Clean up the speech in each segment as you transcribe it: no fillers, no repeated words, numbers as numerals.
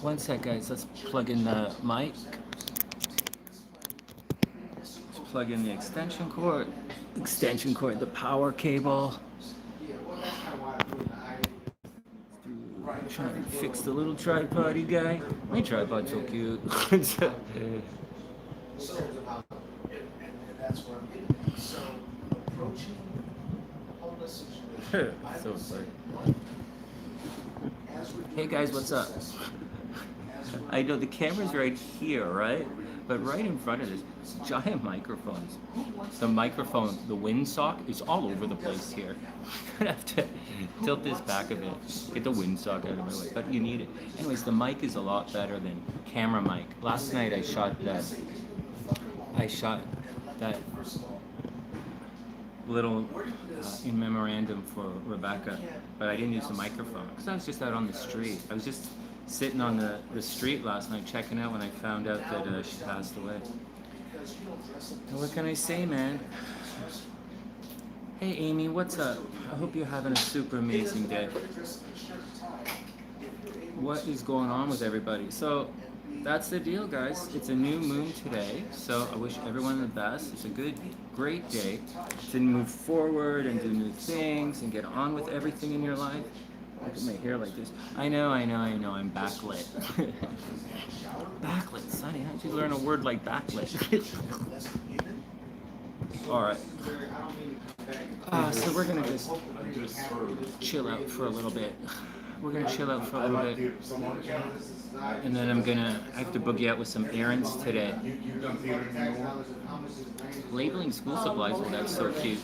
One sec, guys. Let's plug in the mic. Let's plug in the extension cord. Extension cord, the power cable. Trying to fix the little tripod guy. My tripod's so cute. So sorry. Hey guys, what's up? I know the camera's right here, right? But right in front of this, giant microphones. The microphone, the windsock is all over the place here. I'm gonna have to tilt this back a bit, get the windsock out of my way. But you need it. Anyways, the mic is a lot better than camera mic. Last night I shot that. Little in memorandum for Rebecca, but I didn't use the microphone because I was just out on the street. I was just sitting on the street last night checking out when I found out that she passed away. What can I say, man? Hey Amy, what's up? I hope you're having a super amazing day. What is going on with everybody? So that's the deal, guys. It's a new moon today, so I wish everyone the best. It's a great day to move forward and do new things and get on with everything in your life. Look at my hair like this. I know, I'm backlit. Backlit, Sonny, how'd you learn a word like backlit? Alright. So we're gonna just chill out for a little bit. We're gonna chill out for a little bit. And then I have to boogie out with some errands today. Labeling school supplies, well, that's so cute.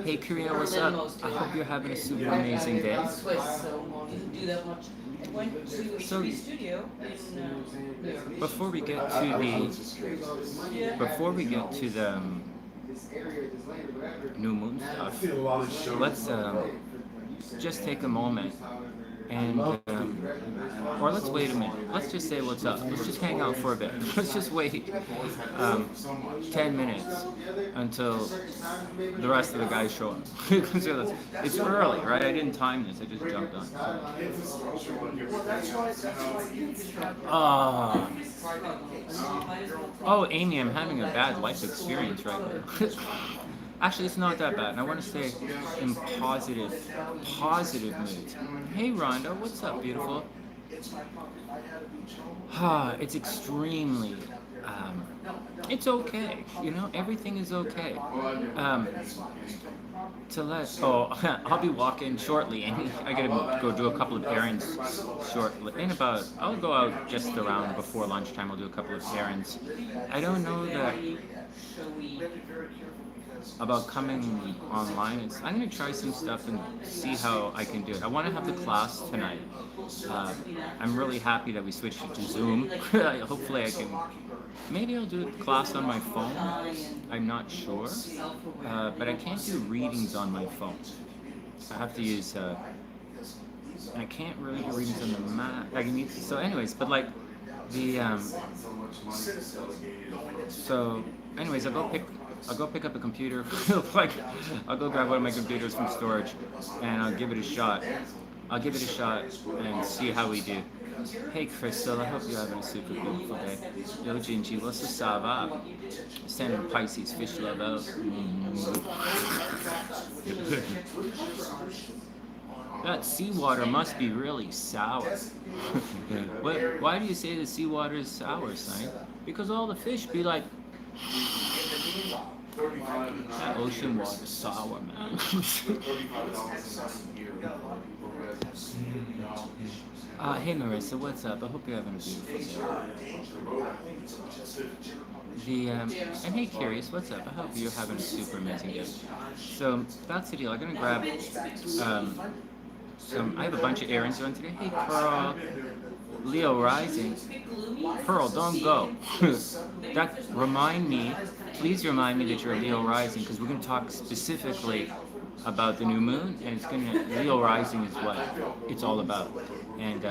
Hey Korea, what's up? I hope you're having a super amazing day. So, before we get to the new moon stuff, let's just take a moment and or let's wait a minute. Let's just say what's up. Let's just hang out for a bit. Let's just wait 10 minutes until the rest of the guys show up. It's early, right? I didn't time this. I just jumped on. Oh, Amy, I'm having a bad life experience right now. Actually, it's not that bad. And I want to stay in positive moods. Hey, Rhonda, what's up, beautiful? It's extremely, it's okay. You know, everything is okay. I'll be walking shortly, and I gotta go do a couple of errands shortly. I'll go out just around before lunchtime. I'll do a couple of errands. I don't know that about coming online. I'm going to try some stuff and see how I can do it. I want to have the class tonight. I'm really happy that we switched to Zoom. Hopefully I can, maybe I'll do the class on my phone. I'm not sure. But I can't do readings on my phone. I have to use, I can't really do readings on the Mac. So anyways, but like I'll go pick up a computer. I'll go grab one of my computers from storage, and I'll give it a shot. And see how we do. Hey Crystal, I hope you're having a super beautiful day. Yo Gingy, what's the sava? Standard Pisces, fish love out. That seawater must be really sour. Why do you say the seawater is sour, son? Because all the fish be like, that ocean water's sour, man. Hey Marissa, what's up? I hope you're having a beautiful day. And hey Curious, what's up? I hope you're having a super amazing day. So that's the deal. I'm gonna grab I have a bunch of errands to run today. Hey Pearl, Leo Rising. Pearl, don't go. Please remind me that you're a Leo Rising, because we're going to talk specifically about the new moon, and Leo Rising is what it's all about. And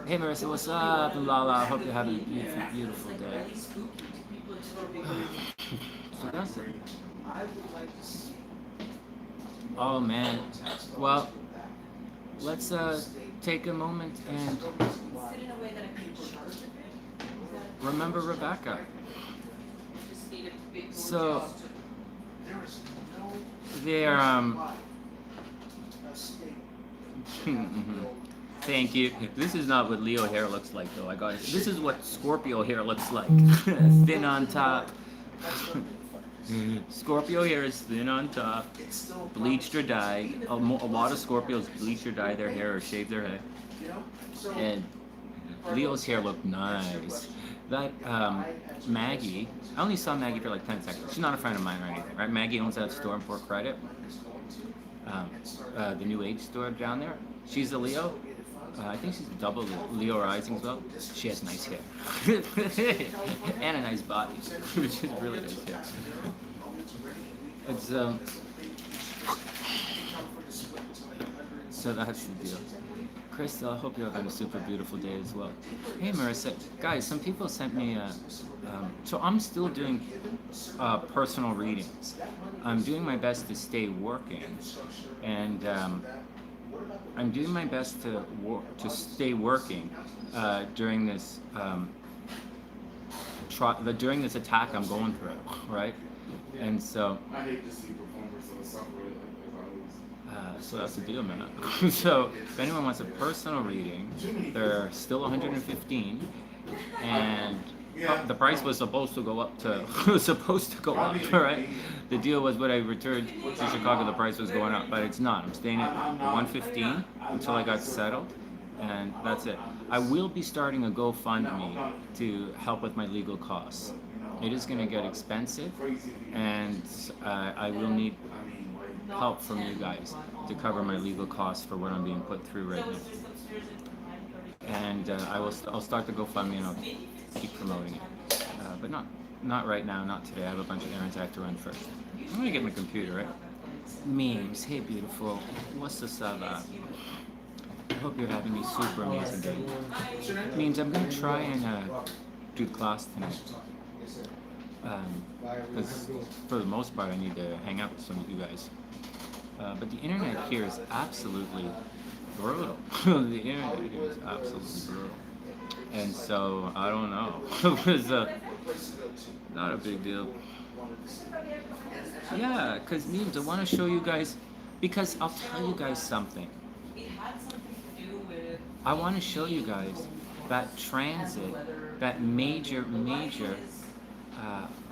hey Marissa, what's up? Lala, I hope you're having a beautiful, beautiful day. So that's it. Oh man. Well, let's take a moment and remember Rebecca. So they're thank you. This is not what Leo hair looks like though. I got it. This is what Scorpio hair looks like. Thin on top. Scorpio hair is thin on top, bleached or dyed. A lot of Scorpios bleach or dye their hair or shave their head. And Leo's hair looked nice. That Maggie, I only saw Maggie for like 10 seconds. She's not a friend of mine or anything, right? Maggie owns that store in Port Credit, the New Age store down there. She's a Leo. I think she's a double Leo rising as well. She has nice hair and a nice body, which is really nice hair. It's so that's the deal. Crystal, I hope you're having a super beautiful day as well. Hey Marissa, guys, some people sent me so I'm still doing personal readings. I'm doing my best to stay working, and I'm doing my best to stay working during this during this attack I'm going through, right? And so so that's the deal, man. So if anyone wants a personal reading, they're still 115, and the price was supposed to go up right? The deal was when I returned to Chicago, the price was going up, but it's not. I'm staying at 115 until I got settled, and that's it. I will be starting a GoFundMe to help with my legal costs. It is going to get expensive, and I will need help from you guys to cover my legal costs for what I'm being put through right now. And I'll start the GoFundMe and I'll keep promoting it, but not right now, not today. I have a bunch of errands I have to run first. I'm gonna get my computer, right? Memes, hey beautiful, what's the sub? I hope you're having a super amazing day. Memes, I'm gonna try and do class tonight. Because for the most part I need to hang out with some of you guys. But the internet here is absolutely brutal. The internet here is absolutely brutal. And so, I don't know. It was not a big deal. Yeah, because memes, I want to show you guys, because I'll tell you guys something. I want to show you guys that transit, that major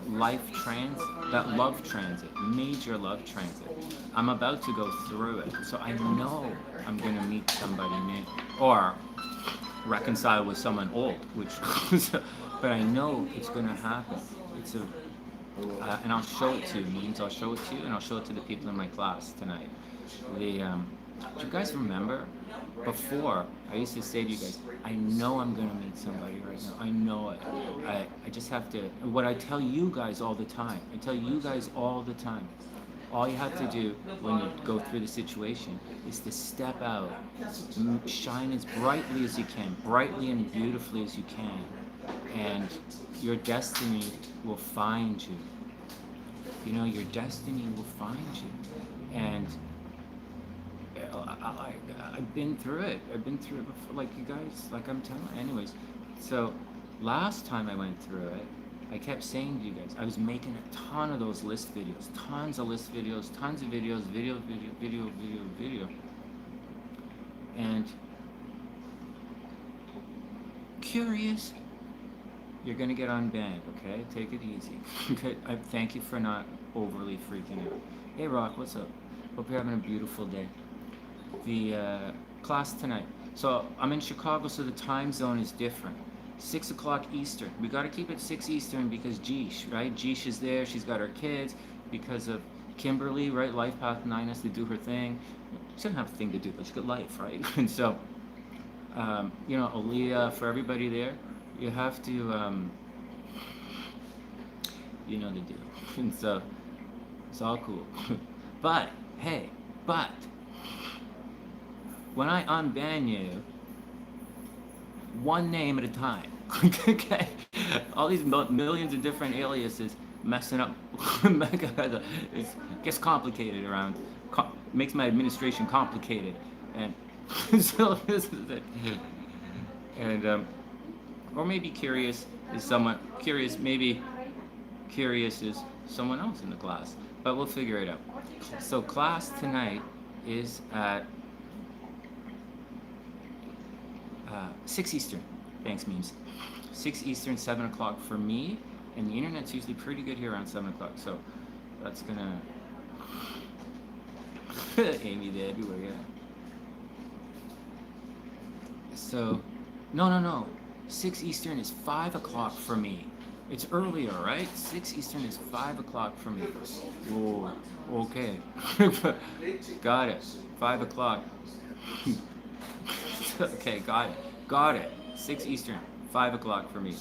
love transit, major love transit. I'm about to go through it, so I know I'm going to meet somebody new, or reconcile with someone old, which, but I know it's going to happen. It's and I'll show it to you, means I'll show it to you, and I'll show it to the people in my class tonight. Do you guys remember? Before, I used to say to you guys, I know I'm going to meet somebody right now. I know it. I just have to, what I tell you guys all the time, all you have to do when you go through the situation is to step out, shine as brightly as you can, brightly and beautifully as you can, and your destiny will find you. You know, your destiny will find you. And I've been through it. I've been through it before, like you guys, like I'm telling. Anyways, so last time I went through it, I kept saying to you guys, I was making a ton of those list videos, tons of list videos, tons of videos, video. And curious, you're gonna get unbanned, okay? Take it easy. Okay, I thank you for not overly freaking out. Hey Rock, what's up? Hope you're having a beautiful day. The class tonight. So I'm in Chicago, so the time zone is different. 6 o'clock Eastern. We got to keep it 6 Eastern because Jeesh, right? Jeesh is there. She's got her kids. Because of Kimberly, right? Life Path 9 has to do her thing. She doesn't have a thing to do, but she's got life, right? And so, you know, Aaliyah, for everybody there, you have to, you know the deal. And so, it's all cool. But, hey, when I unban you, one name at a time, okay? All these millions of different aliases messing up, it gets complicated around, makes my administration complicated, and So this is it. And or maybe curious is someone curious. Maybe curious is someone else in the class. But we'll figure it out. So class tonight is at 6 Eastern. Thanks, memes. 6 Eastern, 7 o'clock for me. And the internet's usually pretty good here around 7 o'clock. So that's gonna. Amy, they're everywhere, yeah. So, no. 6 Eastern is 5 o'clock for me. It's earlier, right? 6 Eastern is 5 o'clock for me. Whoa, okay. Got it. 5 o'clock. Okay, got it. 6 Eastern, 5 o'clock for me.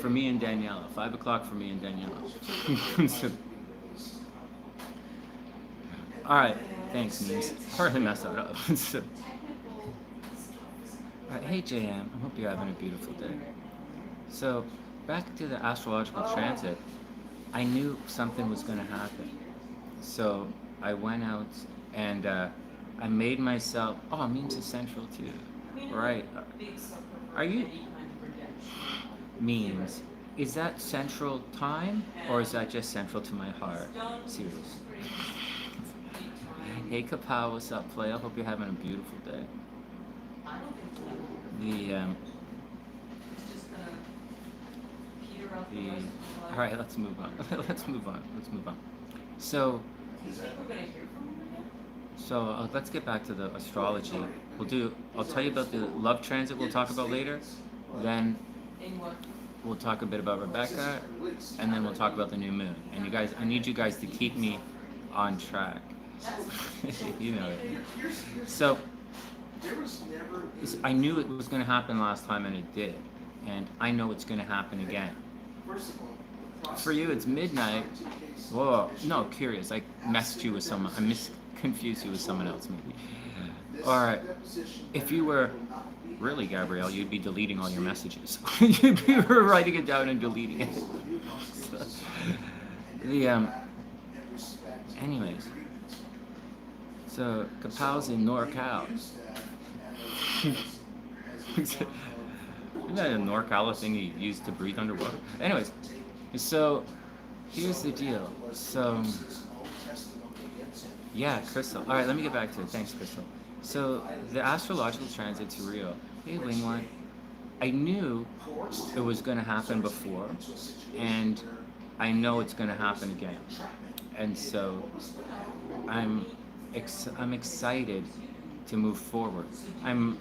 For me and Daniela. 5 o'clock for me and Daniela. So, alright, thanks, memes. Hardly messed that up. So, hey, JM, I hope you're having a beautiful day. So, back to the astrological transit, I knew something was going to happen. So, I went out and I made myself. Oh, memes is central too. Right. Are you. Memes. Is that central time or is that just central to my heart? Serious. Hey, Kapow, what's up, play? I hope you're having a beautiful day. All right, let's move on. Let's move on. So let's get back to the astrology. I'll tell you about the love transit we'll talk about later. Then we'll talk a bit about Rebecca, and then we'll talk about the new moon. And you guys, I need you guys to keep me on track. You know it. So I knew it was going to happen last time, and it did. And I know it's going to happen again. For you, it's midnight. Whoa, no, curious. I messed you with someone. I confused you with someone else, maybe. All right. If you were really Gabrielle, you'd be deleting all your messages. You'd be writing it down and deleting it. Anyways. So Kapow's in NorCal. Isn't that a NorCal thing you use to breathe underwater? Anyways, so here's the deal. So yeah, Crystal. All right, let me get back to it. Thanks, Crystal. So the astrological transit's real. Hey, Wingwan. I knew it was going to happen before, and I know it's going to happen again. And so I'm excited to move forward. I'm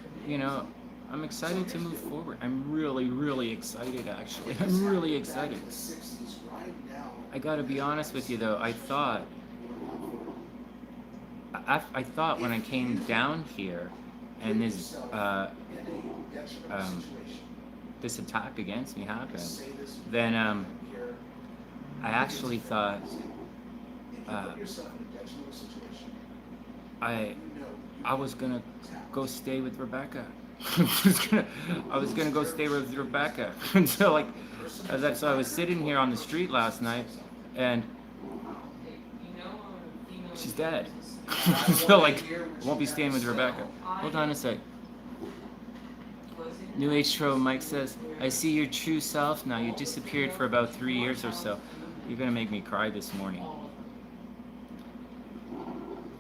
excited to move forward. I'm really excited, actually. I'm really excited. I gotta be honest with you, though. I thought when I came down here and this attack against me happened, then I actually thought I was gonna go stay with Rebecca. I was gonna go stay with Rebecca until so I was sitting here on the street last night, and she's dead. So I won't be staying with Rebecca. Hold on a sec. New Age Tro Mike says, I see your true self now. You disappeared for about 3 years or so. You're gonna make me cry this morning.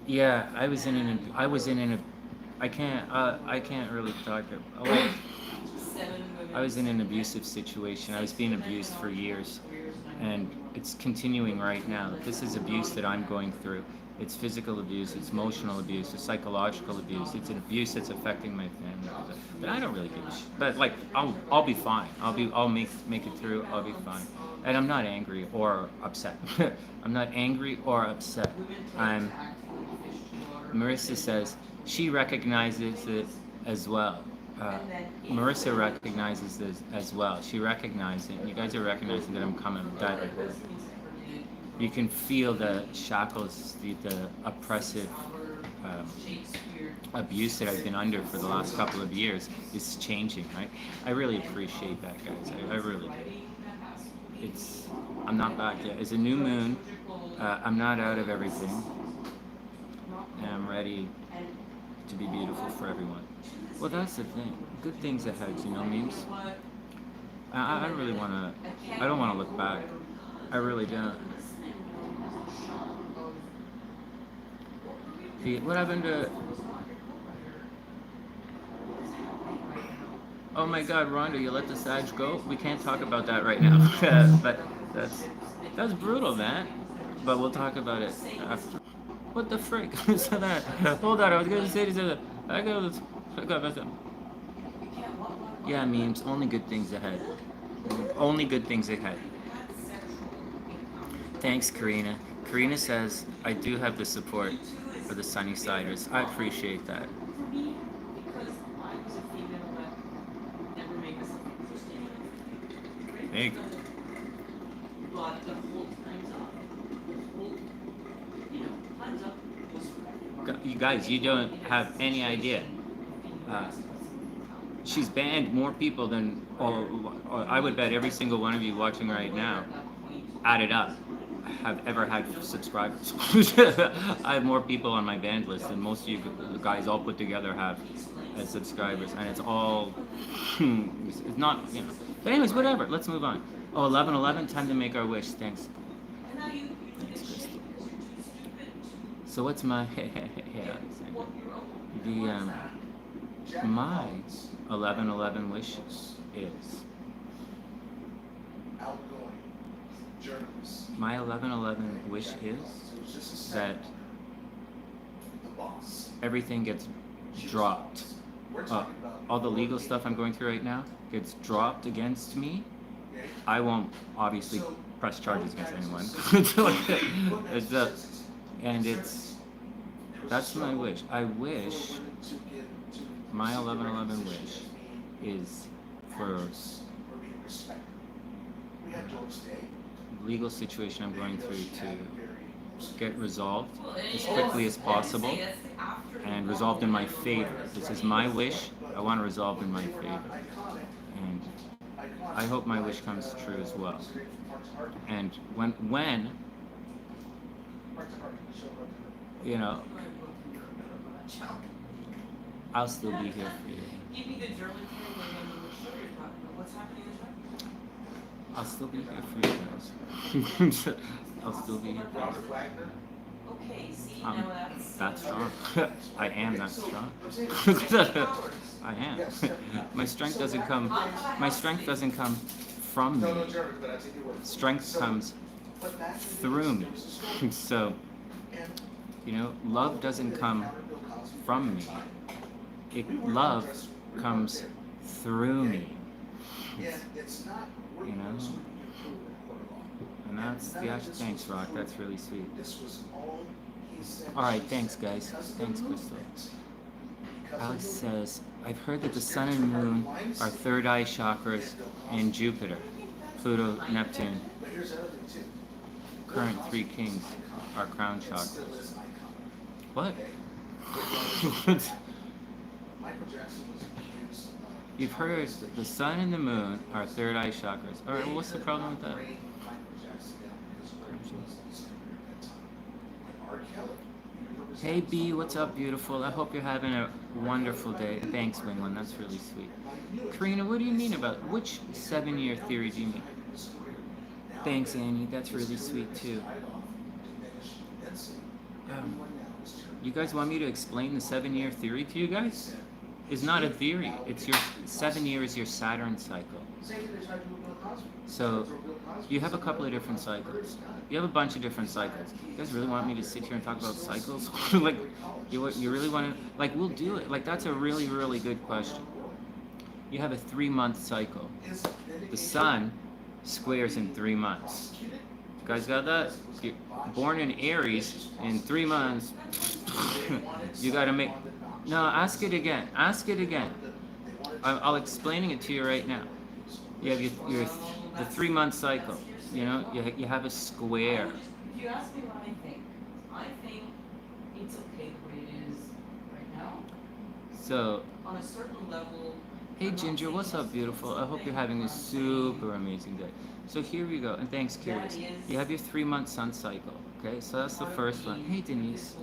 Yeah, I can't really talk. I was in an abusive situation. I was being abused for years, and it's continuing right now. This is abuse that I'm going through. It's physical abuse, it's emotional abuse, it's psychological abuse. It's an abuse that's affecting my family. But I don't really give a shit. But I'll be fine. I'll make it through. I'll be fine. And I'm not angry or upset. I'm not angry or upset. Marissa says she recognizes it as well. Marissa recognizes this as well. She recognizes it. You guys are recognizing that I'm coming. That you can feel the shackles, the oppressive abuse that I've been under for the last couple of years is changing, right? I really appreciate that, guys. I really do. I'm not back yet. It's a new moon. I'm not out of everything. And I'm ready to be beautiful for everyone. Well, that's the thing. Good things ahead, memes. I really wanna. I don't wanna look back. I really don't. What happened to? Oh my God, Rhonda, you let the Sag go? We can't talk about that right now. But that's brutal, man. But we'll talk about it after. What the frick? So that, hold on, I was gonna say this. I got. Yeah, memes. Only good things ahead. Only good things ahead. Thanks, Karina. Karina says, I do have the support for the Sunny Siders. I appreciate that. There you go. You guys, you don't have any idea. She's banned more people than, I would bet every single one of you watching right now, added up, have ever had subscribers. I have more people on my banned list than most of you guys all put together have as subscribers, and it's all, it's not, But anyways, whatever, let's move on. Oh, 11:11, time to make our wish, thanks. Thanks, Crystal. So what's my, my 11:11 wish is, my 11:11 wish is that everything gets dropped. All the legal stuff I'm going through right now gets dropped against me. I won't obviously press charges against anyone. That's my wish. I wish, my 11:11 wish is for legal situation I'm going through to get resolved as quickly as possible and resolved in my favor. This is my wish. I want it resolved in my favor. And I hope my wish comes true as well. And when I'll still be here for you. I'll still be here for you guys. I'll still be here for you. That's strong. I am that strong. I am. My strength doesn't come from me. Strength comes through me. So, love doesn't come from me. Love comes through me. And that's the actual, thanks, Rock, that's really sweet. Alright, thanks, guys. Thanks, Crystal. Alex says, I've heard that the sun and moon are third eye chakras in Jupiter, Pluto, Neptune. Current three kings are crown chakras. What? You've heard that the sun and the moon are third eye chakras. Alright, well, what's the problem with that? Hey B, what's up, beautiful? I hope you're having a wonderful day. Thanks, Wingland, that's really sweet. Karina, what do you mean about, which 7-year theory do you mean? Thanks, Annie, that's really sweet too. You guys want me to explain the 7-year theory to you guys? It's not a theory, it's your 7 years, your Saturn cycle. So, you have a couple of different cycles. You have a bunch of different cycles. You guys really want me to sit here and talk about cycles? Like, you really want to, like, we'll do it. Like, that's a really, really good question. You have a 3-month cycle. The sun squares in 3 months. You guys got that? You're born in Aries in 3 months. You got to make, no, ask it again. Ask it again. I'll explaining it to you right now. You have the 3-month cycle. You have a square. If you ask me what I think it's okay the way it is right now. So, on a certain level. Hey Ginger, what's up, beautiful? I hope you're having a super amazing day. So here we go, and thanks, Curious. You have your 3-month sun cycle, okay? So that's the first one. Hey Denise,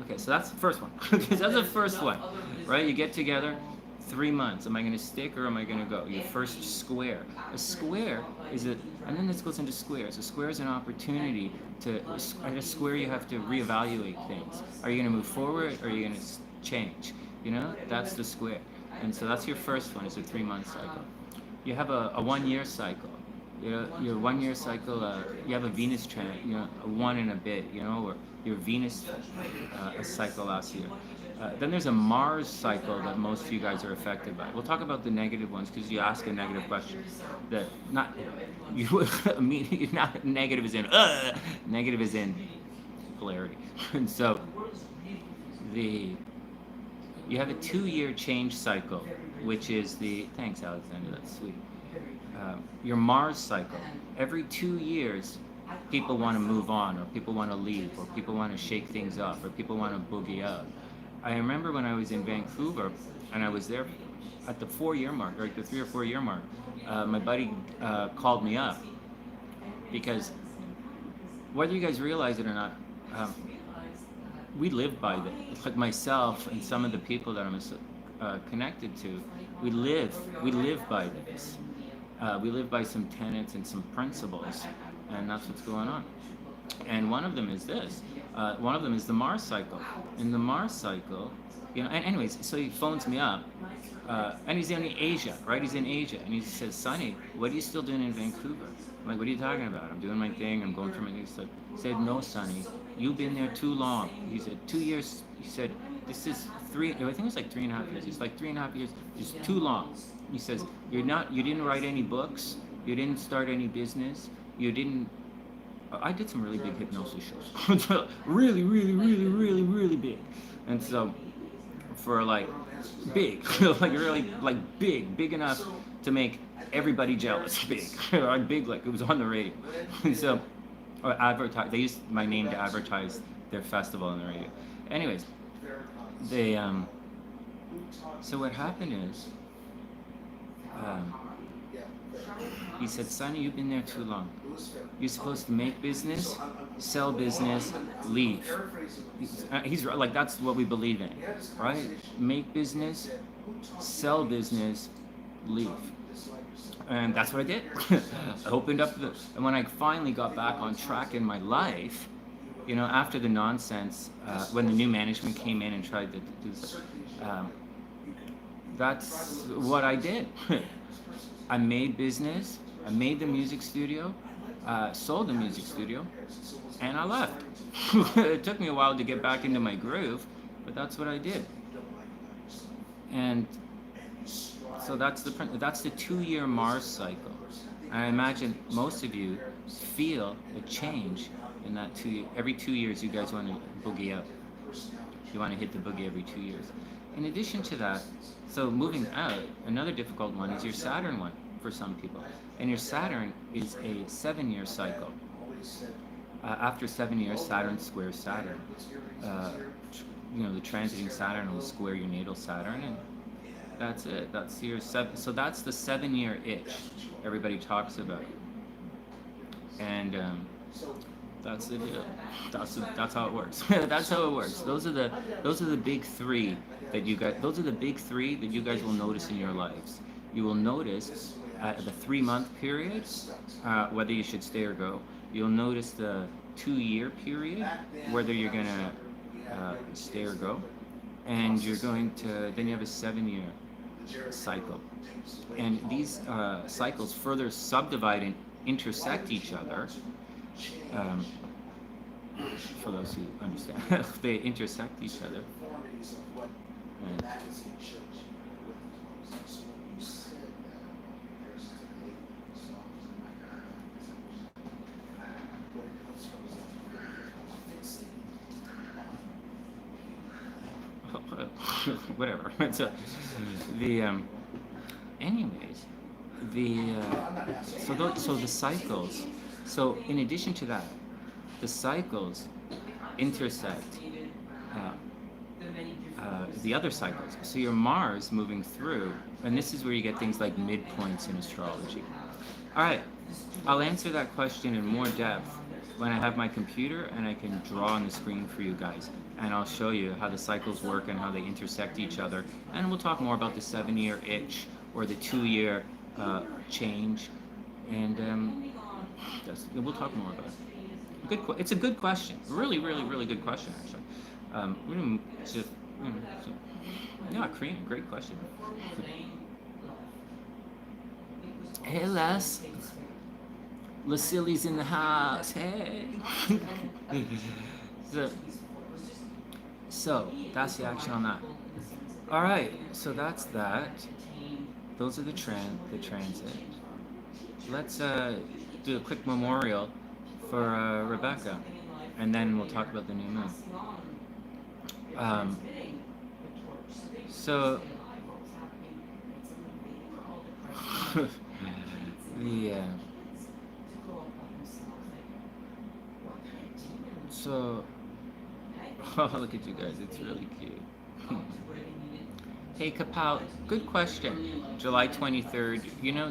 Okay, so that's the first one. Okay, that's the first one, right? You get together, 3 months. Am I going to stick or am I going to go? Your first square. A square is a, and then this goes into squares. A square is an opportunity to, at a square you have to reevaluate things. Are you going to move forward or are you going to change? You know, that's the square. And so that's your first one, is a 3 month cycle. You have a 1 year cycle. Your 1 year cycle, you have a Venus a one and a bit, or your Venus a cycle last year. Then there's a Mars cycle that most of you guys are affected by. We'll talk about the negative ones because you ask a negative question. That not you immediately not negative is in negative is in polarity, and so the you have a 2 year change cycle, which is the thanks Alexander, that's sweet. Your Mars cycle. Every 2 years, people want to move on, or people want to leave, or people want to shake things up, or people want to boogie out. I remember when I was in Vancouver, and I was there at the 4 year mark, or the 3 or 4 year mark. My buddy called me up because, whether you guys realize it or not, we live by this. Like myself and some of the people that I'm connected to, we live by this. We live by some tenets and some principles, and that's what's going on. And one of them is this. One of them is the Mars cycle. In the Mars cycle, and anyways, so he phones me up, and he's in Asia, right? He's in Asia, and he says, "Sonny, what are you still doing in Vancouver?" I'm like, "What are you talking about? I'm doing my thing. I'm going through my things." He said, "No, Sonny, you've been there too long." He said, 2 years. He said, "This is I think it was like 3.5 years. It's like 3.5 years. It's too long." He says, you didn't write any books. You didn't start any business. You didn't." I did some really big hypnosis shows. Really, really, really, really, really big. And so, for like, big, like really, like big enough to make everybody jealous, big. Like big, like it was on the radio. And so, or they used my name to advertise their festival on the radio. Anyways, so what happened is, he said, "Sonny, you've been there too long. You're supposed to make business, sell business, leave." He's like, that's what we believe in, right? Make business, sell business, leave. And that's what I did. I opened up and when I finally got back on track in my life, after the nonsense, when the new management came in and tried to do this, that's what I did. I made business, I made the music studio, sold the music studio, and I left. It took me a while to get back into my groove, but that's what I did. And so that's the 2 year Mars cycle. I imagine most of you feel a change in that 2 year. Every 2 years, you guys want to boogie up. You want to hit the boogie every 2 years. In addition to that, so moving out, another difficult one is your Saturn one for some people. And your Saturn is a 7 year cycle. After 7 years, Saturn squares Saturn. The transiting Saturn will square your natal Saturn, and that's it. That's your so that's the 7 year itch everybody talks about. And that's the deal. That's how it works. That's how it works. Those are the big three that you guys. Those are the big three that you guys will notice in your lives. You will notice the 3 month period, whether you should stay or go. You'll notice the 2 year period, whether you're gonna stay or go, and you're going to. Then you have a 7 year cycle, and these cycles further subdivide and intersect each other. For those who understand, they intersect each other. And whatever. So anyways, so the cycles. So in addition to that, the cycles intersect the other cycles. So your Mars moving through, and this is where you get things like midpoints in astrology. All right, I'll answer that question in more depth when I have my computer and I can draw on the screen for you guys, and I'll show you how the cycles work and how they intersect each other, and we'll talk more about the 7-year itch or the 2-year change, and we'll talk more about it. It's a good question, really, really, really good question actually. We didn't just, you know, so, yeah, Korean, great question. Hey Les. Lucille's in the house. Hey. so, so that's the action on that. All right. So that's that. Those are the transit. Let's do a quick memorial for Rebecca, and then we'll talk about the new moon. So the so oh, look at you guys, it's really cute. Hey Kapow, good question. July 23rd. You know,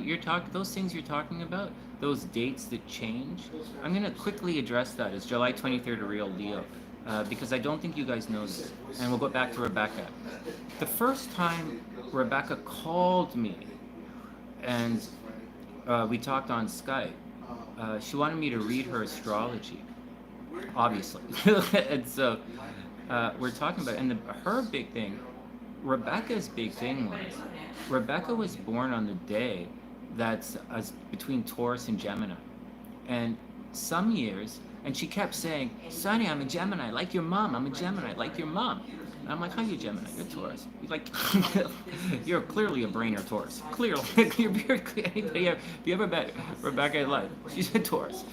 those things you're talking about, those dates that change. I'm gonna quickly address that. Is July 23rd a real Leo? Because I don't think you guys know this. And we'll go back to Rebecca. The first time Rebecca called me and we talked on Skype, she wanted me to read her astrology, obviously. And so we're talking about it. And her big thing, Rebecca's big thing was, Rebecca was born on the day that's between Taurus and Gemini. And some years, and she kept saying, Sonny, I'm a Gemini, like your mom. I'm a Gemini, like your mom. And I'm like, how are you Gemini? You're Taurus. Like, you're clearly a brainer Taurus. Clearly. Have you ever met Rebecca in life? She's a Taurus.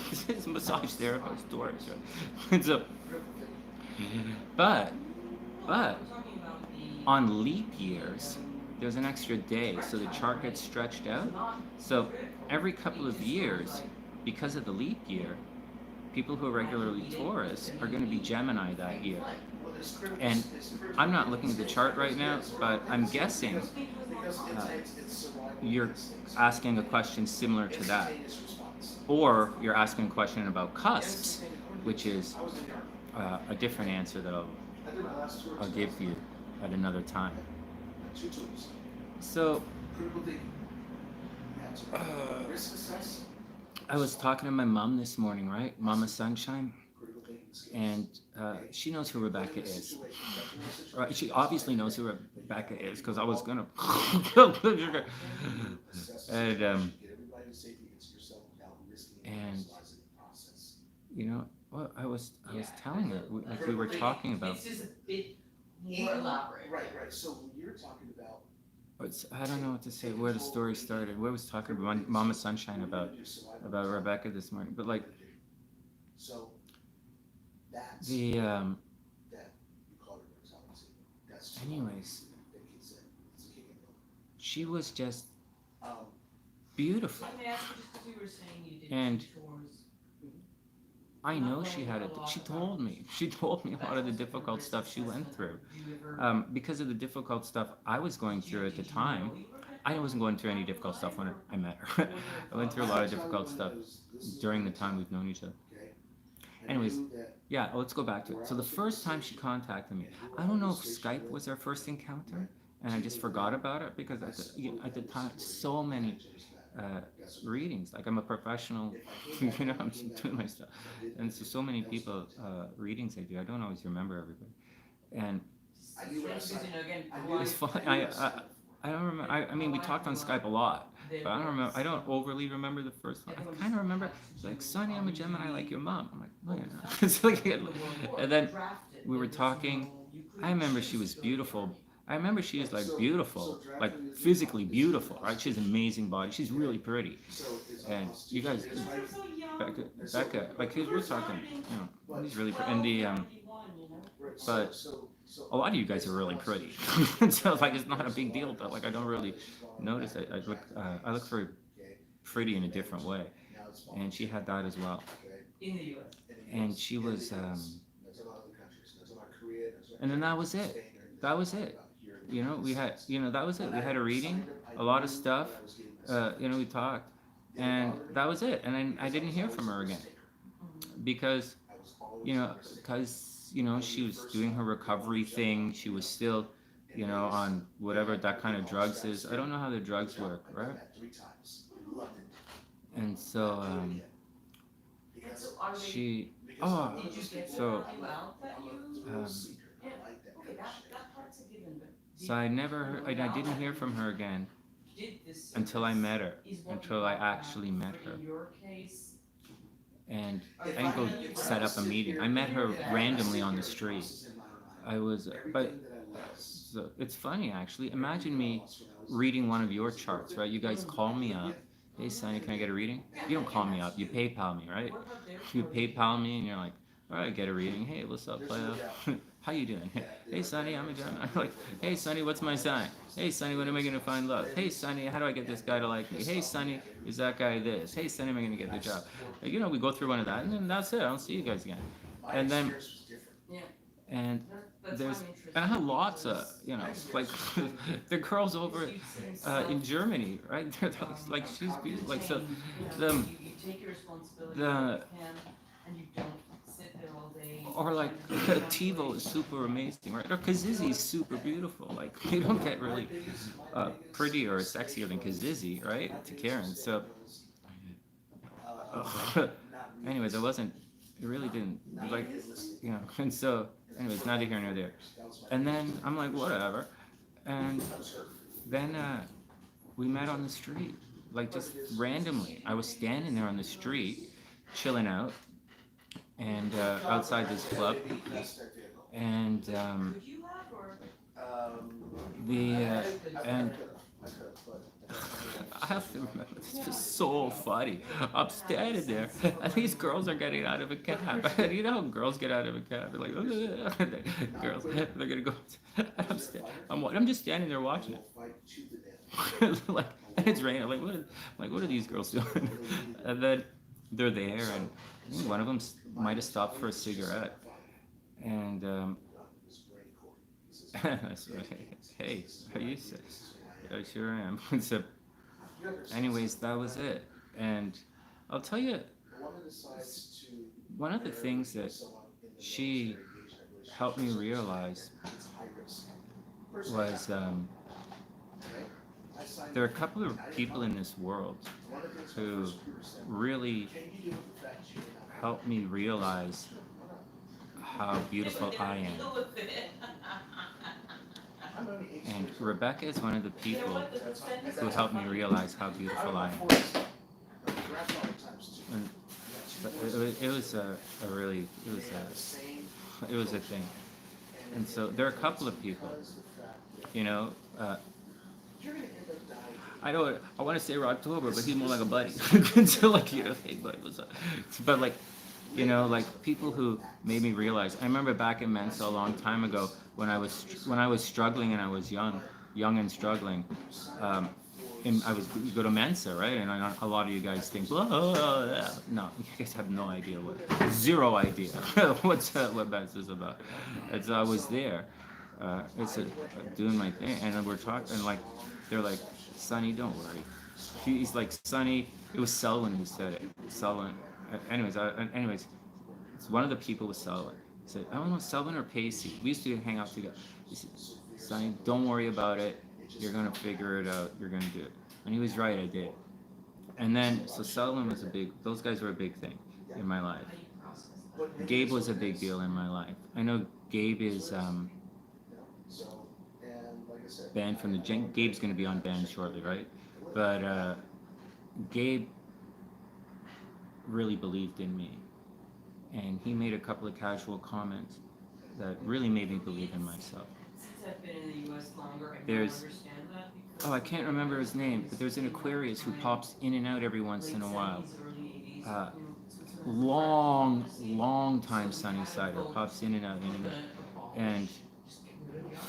She's a massage therapist, Taurus. And so, but on leap years, there's an extra day, so the chart gets stretched out. So every couple of years, because of the leap year, people who are regularly Taurus are going to be Gemini that year. And I'm not looking at the chart right now, but I'm guessing you're asking a question similar to that. Or you're asking a question about cusps, which is a different answer that I'll give you at another time. So, I was talking to my mom this morning, right? Mama Sunshine. And she knows who Rebecca is. Right? She obviously knows who Rebecca is because I was gonna. and you know, well, I was telling her like we were talking about. It's just a bit more elaborate. Right. So you're talking about. I don't know what to say. Where the story started. Where was talking about Mama Sunshine about Rebecca this morning, but like. So. That's the that you call it that's anyways, she was just beautiful, and I know she had it. She told me a lot of the difficult stuff she went through, because of the difficult stuff I was going through at the time. I wasn't going through any difficult stuff when I met her. I went through a lot of difficult stuff during the time we've known each other. Anyways, yeah, let's go back to it. So the first time she contacted me, I don't know if Skype was our first encounter, and I just forgot about it because at the time, so many readings. Like I'm a professional, I'm doing my stuff, and so many people readings I do. I don't always remember everybody, and it's fun. I don't remember. I mean, we talked on Skype a lot, but I don't remember. I don't overly remember the first one. I kind of remember. It's like, Sonny, I'm a Gemini, like your mom. I'm like, no, you're not. It's like, and then we were talking. I remember she was beautiful. I remember she was like beautiful, like physically beautiful, right? She has an amazing body. She's really pretty. And you guys, Becca, like we're talking, you know, he's really pretty. And but a lot of you guys are really pretty. So like it's not a big deal, but like I don't really notice it. I look for pretty in a different way, and she had that as well. And she was, and then that was it. That was it. You know, we had, that was it. We had a reading, a lot of stuff. We talked, and that was it. And then I didn't hear from her again. because she was doing her recovery thing. She was still, on whatever that kind of drugs is. I don't know how the drugs work, right? And so And so are they, she, oh, did you get to so value out that you? um, Yeah, okay, that part's a given, but so I never heard, I didn't hear from her again did this until I met her, is what you until I got back actually met for her. in your case? And I didn't go set up a meeting. I met her randomly on the street. I was, but so it's funny actually. Imagine me reading one of your charts, right? You guys call me up. Hey, Sonny, can I get a reading? You don't call me up. You PayPal me, right? What about their You party? PayPal me, and you're like, all right, get a reading. Hey, what's up, player? How you doing? Hey, Sonny, I'm a Gemini. I'm like, hey, Sonny, what's my sign? Hey, Sonny, when am I gonna find love? Hey, Sonny, how do I get this guy to like me? Hey, Sonny, is that guy this? Hey, Sonny, am I gonna get the job? Like, we go through one of that, and then that's it. I don't see you guys again. And then, Yeah, and that's there's, why I'm interested. and I have lots of, because like, the girls over you've seen stuff, in Germany, right? They're like, she's beautiful. Like, so, the, you take your responsibility the, where you can, and you don't sit there all day. or like trying to do TiVo is super amazing, right? Or Kazizi is super beautiful. Like you don't get really prettier or sexier than Kazizi, right? To Karen. So, anyways, I wasn't. It really didn't like, And so, anyways, neither here nor there. And then I'm like, whatever. And then we met on the street, like just randomly. I was standing there on the street, chilling out, and outside this club, and Would you have, or? the and I have to remember, this was so funny. I'm standing there, and these girls are getting out of a cab. And you know how girls get out of a cab? They're like, girls, they're gonna go. I'm just standing there watching it. Like, and it's raining. What are these girls doing? And then they're there, and I think one of them might have stopped for a cigarette. And I said, hey, are you sick? I sure am. So, anyways, that was it. And I'll tell you, one of the things that she helped me realize was there are a couple of people in this world who really helped me realize how beautiful I am. And Rebecca is one of the people who helped me realize how beautiful I am. And it was a really, it was a thing. And so there are a couple of people, I want to say October, but he's more like a buddy. So like, hey buddy, what's up? But like, like people who made me realize. I remember back in Mensa a long time ago when I was struggling and I was young and struggling. And you go to Mensa, right? And I know a lot of you guys think, blah, blah, blah. No, you guys have no idea zero idea what Mensa is about. And so I was there, doing my thing, and then we're talking, and like, they're like, Sonny, don't worry. He's like, Sonny. It was Selwyn who said it. Selwyn. Anyways, it's one of the people was Selwyn. He said, I don't know, Selwyn or Pacey. We used to hang out together. He said, Sonny, don't worry about it. You're gonna figure it out. You're gonna do it. And he was right. I did. And then, so Selwyn was those guys were a big thing in my life. Gabe was a big deal in my life. I know Gabe is banned from Gabe's gonna be on ban shortly, right? But Gabe really believed in me. And he made a couple of casual comments that really made me believe in myself. Since I've been in the US longer, I don't There's, understand that. I can't remember his name, but there's an Aquarius who pops in and out every once in a while. Long time Sunnysider pops in and out, and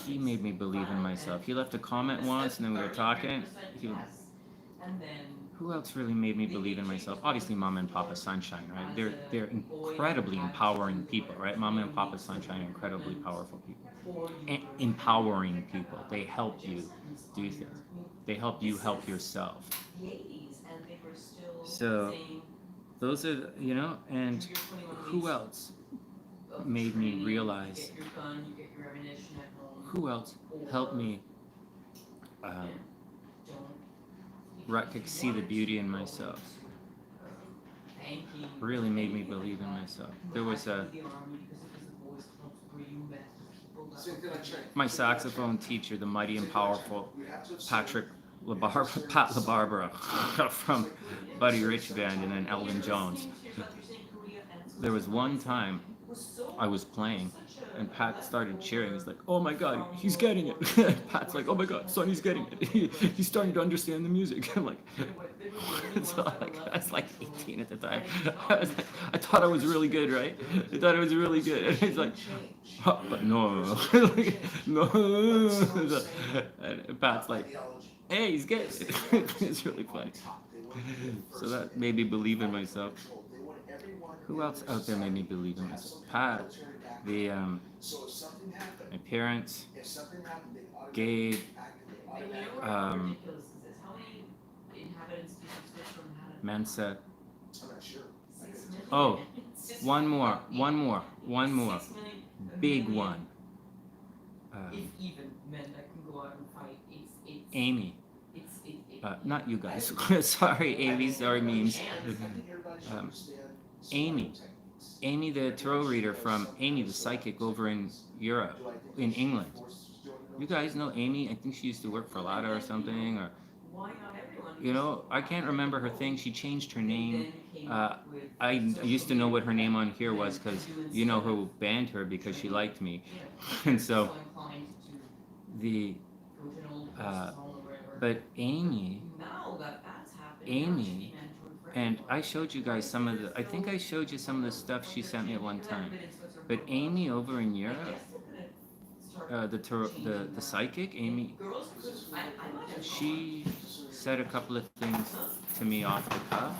he made me believe in myself. He left a comment once, and then we were talking. Who else really made me believe in myself? Obviously, Mama and Papa Sunshine, right? They're incredibly empowering people, right? Mama and Papa Sunshine are incredibly powerful people. Empowering people. They help you do things. They help you help yourself. So those are you know, and You're 21 who weeks else of made me training, realize? You get your gun, you get your ammunition at home. Who else helped me Don't see the beauty in myself? banking, Really made me believe in myself. There was a my saxophone teacher, the mighty and powerful Patrick Pat LaBarbera from Buddy Rich Band, and then Elvin Jones. There was one time I was playing, and Pat started cheering. He's like, "Oh my God, he's getting it!" Pat's like, "Oh my God, son, he's getting it. He's starting to understand the music." I'm like, so I was like 18 at the time. I thought I was really good, right? I thought I was really good. And he's like, oh, but no, like, no. And Pat's like, "Hey, he's getting it." It's really funny. So that made me believe in myself. Who else out there made me believe in myself? Pat, the my parents, Gabe, um, Mensa. Oh, one more, big one. If even men that can go out and fight, it's Amy. It's Not you guys. Sorry, Amy. Sorry, memes. Amy. Amy, the tarot reader from Amy, the psychic over in Europe, in England. You guys know Amy? I think she used to work for Lada or something, or why not everyone? you know, I can't remember her thing. She changed her name. I used to know what her name on here was because you know who banned her because she liked me, and so the but Amy, and I showed you guys some of the. I think I showed you some of the stuff she sent me at one time. But Amy over in Europe, the psychic Amy, she said a couple of things to me off the cuff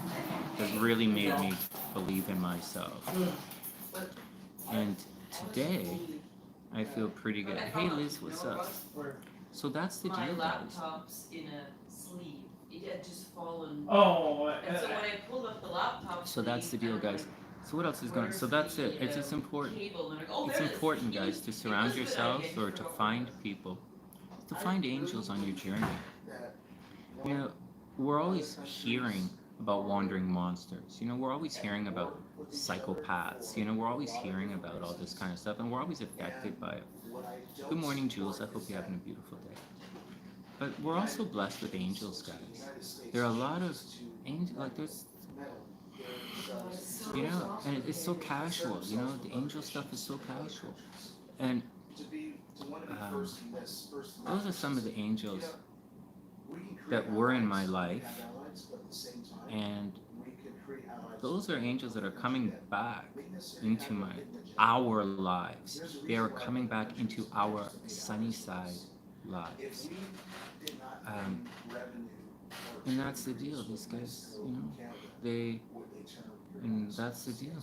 that really made me believe in myself. And today, I feel pretty good. Hey Liz, what's up? So that's the My deal, guys. laptop's in a sleeve. It had just fallen. Oh. And so when I pulled up the laptop. So that's the deal, guys. So what else is going on? So that's it. It's just important. It's important, guys, to surround yourselves or to find people, to find angels on your journey. You know, we're always hearing about wandering monsters. You know, we're always hearing about psychopaths. You know, we're always hearing about all this kind of stuff, and we're always affected by it. Good morning, Jules. I hope you're having a beautiful day. But we're also blessed with angels, guys. There are a lot of angels, like there's, you know, and it's so casual. You know, the angel stuff is so casual, and those are some of the angels that were in my life, and those are angels that are coming back into our lives. They are coming back into our sunny side lives. And that's the deal. These guys, you know, and that's the deal.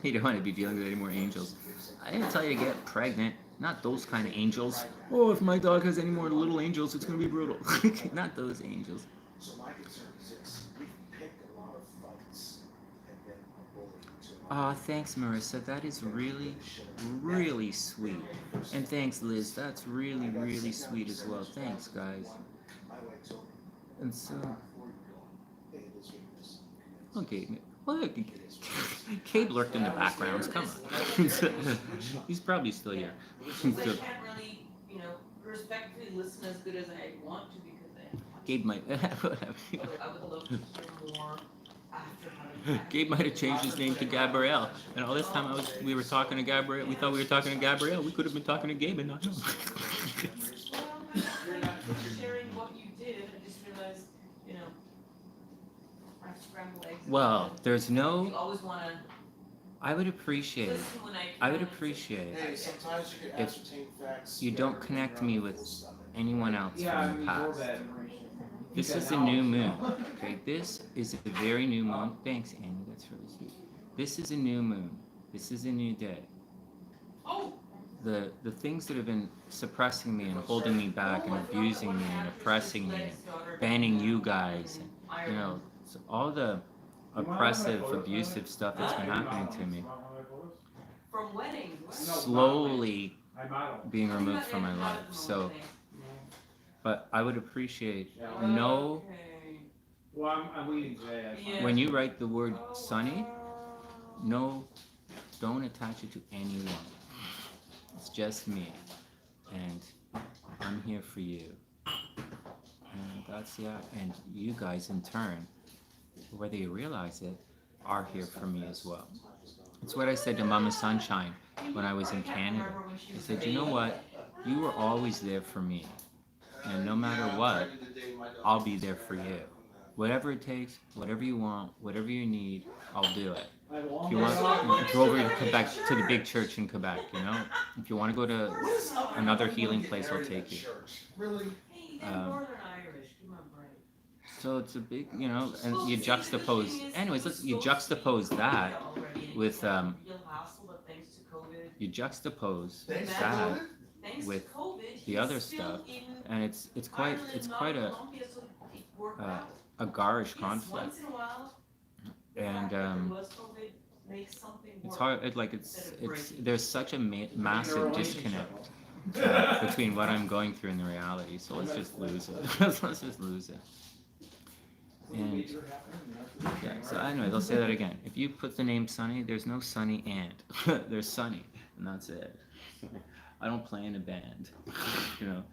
You don't want to be dealing with any more angels. I didn't tell you to get pregnant. Not those kind of angels. Oh, if my dog has any more little angels, it's going to be brutal. Not those angels. Aw, thanks, Marissa. That is really, really sweet. And thanks, Liz. That's really, really sweet as well. Thanks, guys. And so... Oh, Gabe. Well, Gabe lurked in the backgrounds. Come on. He's probably still here. I can't really, you know, respectfully listen as good as I want to because Gabe might... I would love to hear more after having Gabe might have changed his name to Gabrielle. And all this time we were talking to Gabrielle. We thought we were talking to Gabrielle. We could have been talking to Gabe and not know. Sharing what you did, I just realized, you know, I have scrambled eggs. Well, there's no... You always want to I would appreciate it. listen when I would appreciate it Hey, sometimes you can if ascertain facts. you don't connect me with anyone else Yeah, from the I past. that information. This is a new moon. Okay, this is a very new moon. Thanks, Annie. That's really sweet. This is a new moon. This is a new day. Oh, The things that have been suppressing me and holding me back and abusing me and oppressing me and banning you guys and, you know, So all the oppressive, abusive stuff that's been happening to me From weddings. slowly being removed from my life. So, but I would appreciate no. Well, I'm waiting today. Yeah. When you write the word sunny, no, don't attach it to anyone. It's just me, and I'm here for you. And that's and you guys in turn, whether you realize it, are here for me as well. It's what I said to Mama Sunshine when I was in Canada. I said, you know what? You were always there for me. And no matter what, I'll be there for you. Whatever it takes, whatever you want, whatever you need, I'll do it. If you want to go over to Quebec, to the big church in Quebec, you know? If you want to go to another healing place, I'll take you. Hey, they're Northern Irish. Give 'em a break. So it's a big, you know, and you juxtapose. Anyways, you juxtapose that with you juxtapose that with the other stuff, and it's quite a garish conflict, and it's hard. It's there's such a massive disconnect between what I'm going through and the reality. So let's just lose it. Let's just lose it. And yeah, so anyway, they'll say that again. If you put the name Sunny, there's no Sunny and there's Sunny, and that's it. I don't play in a band, you know.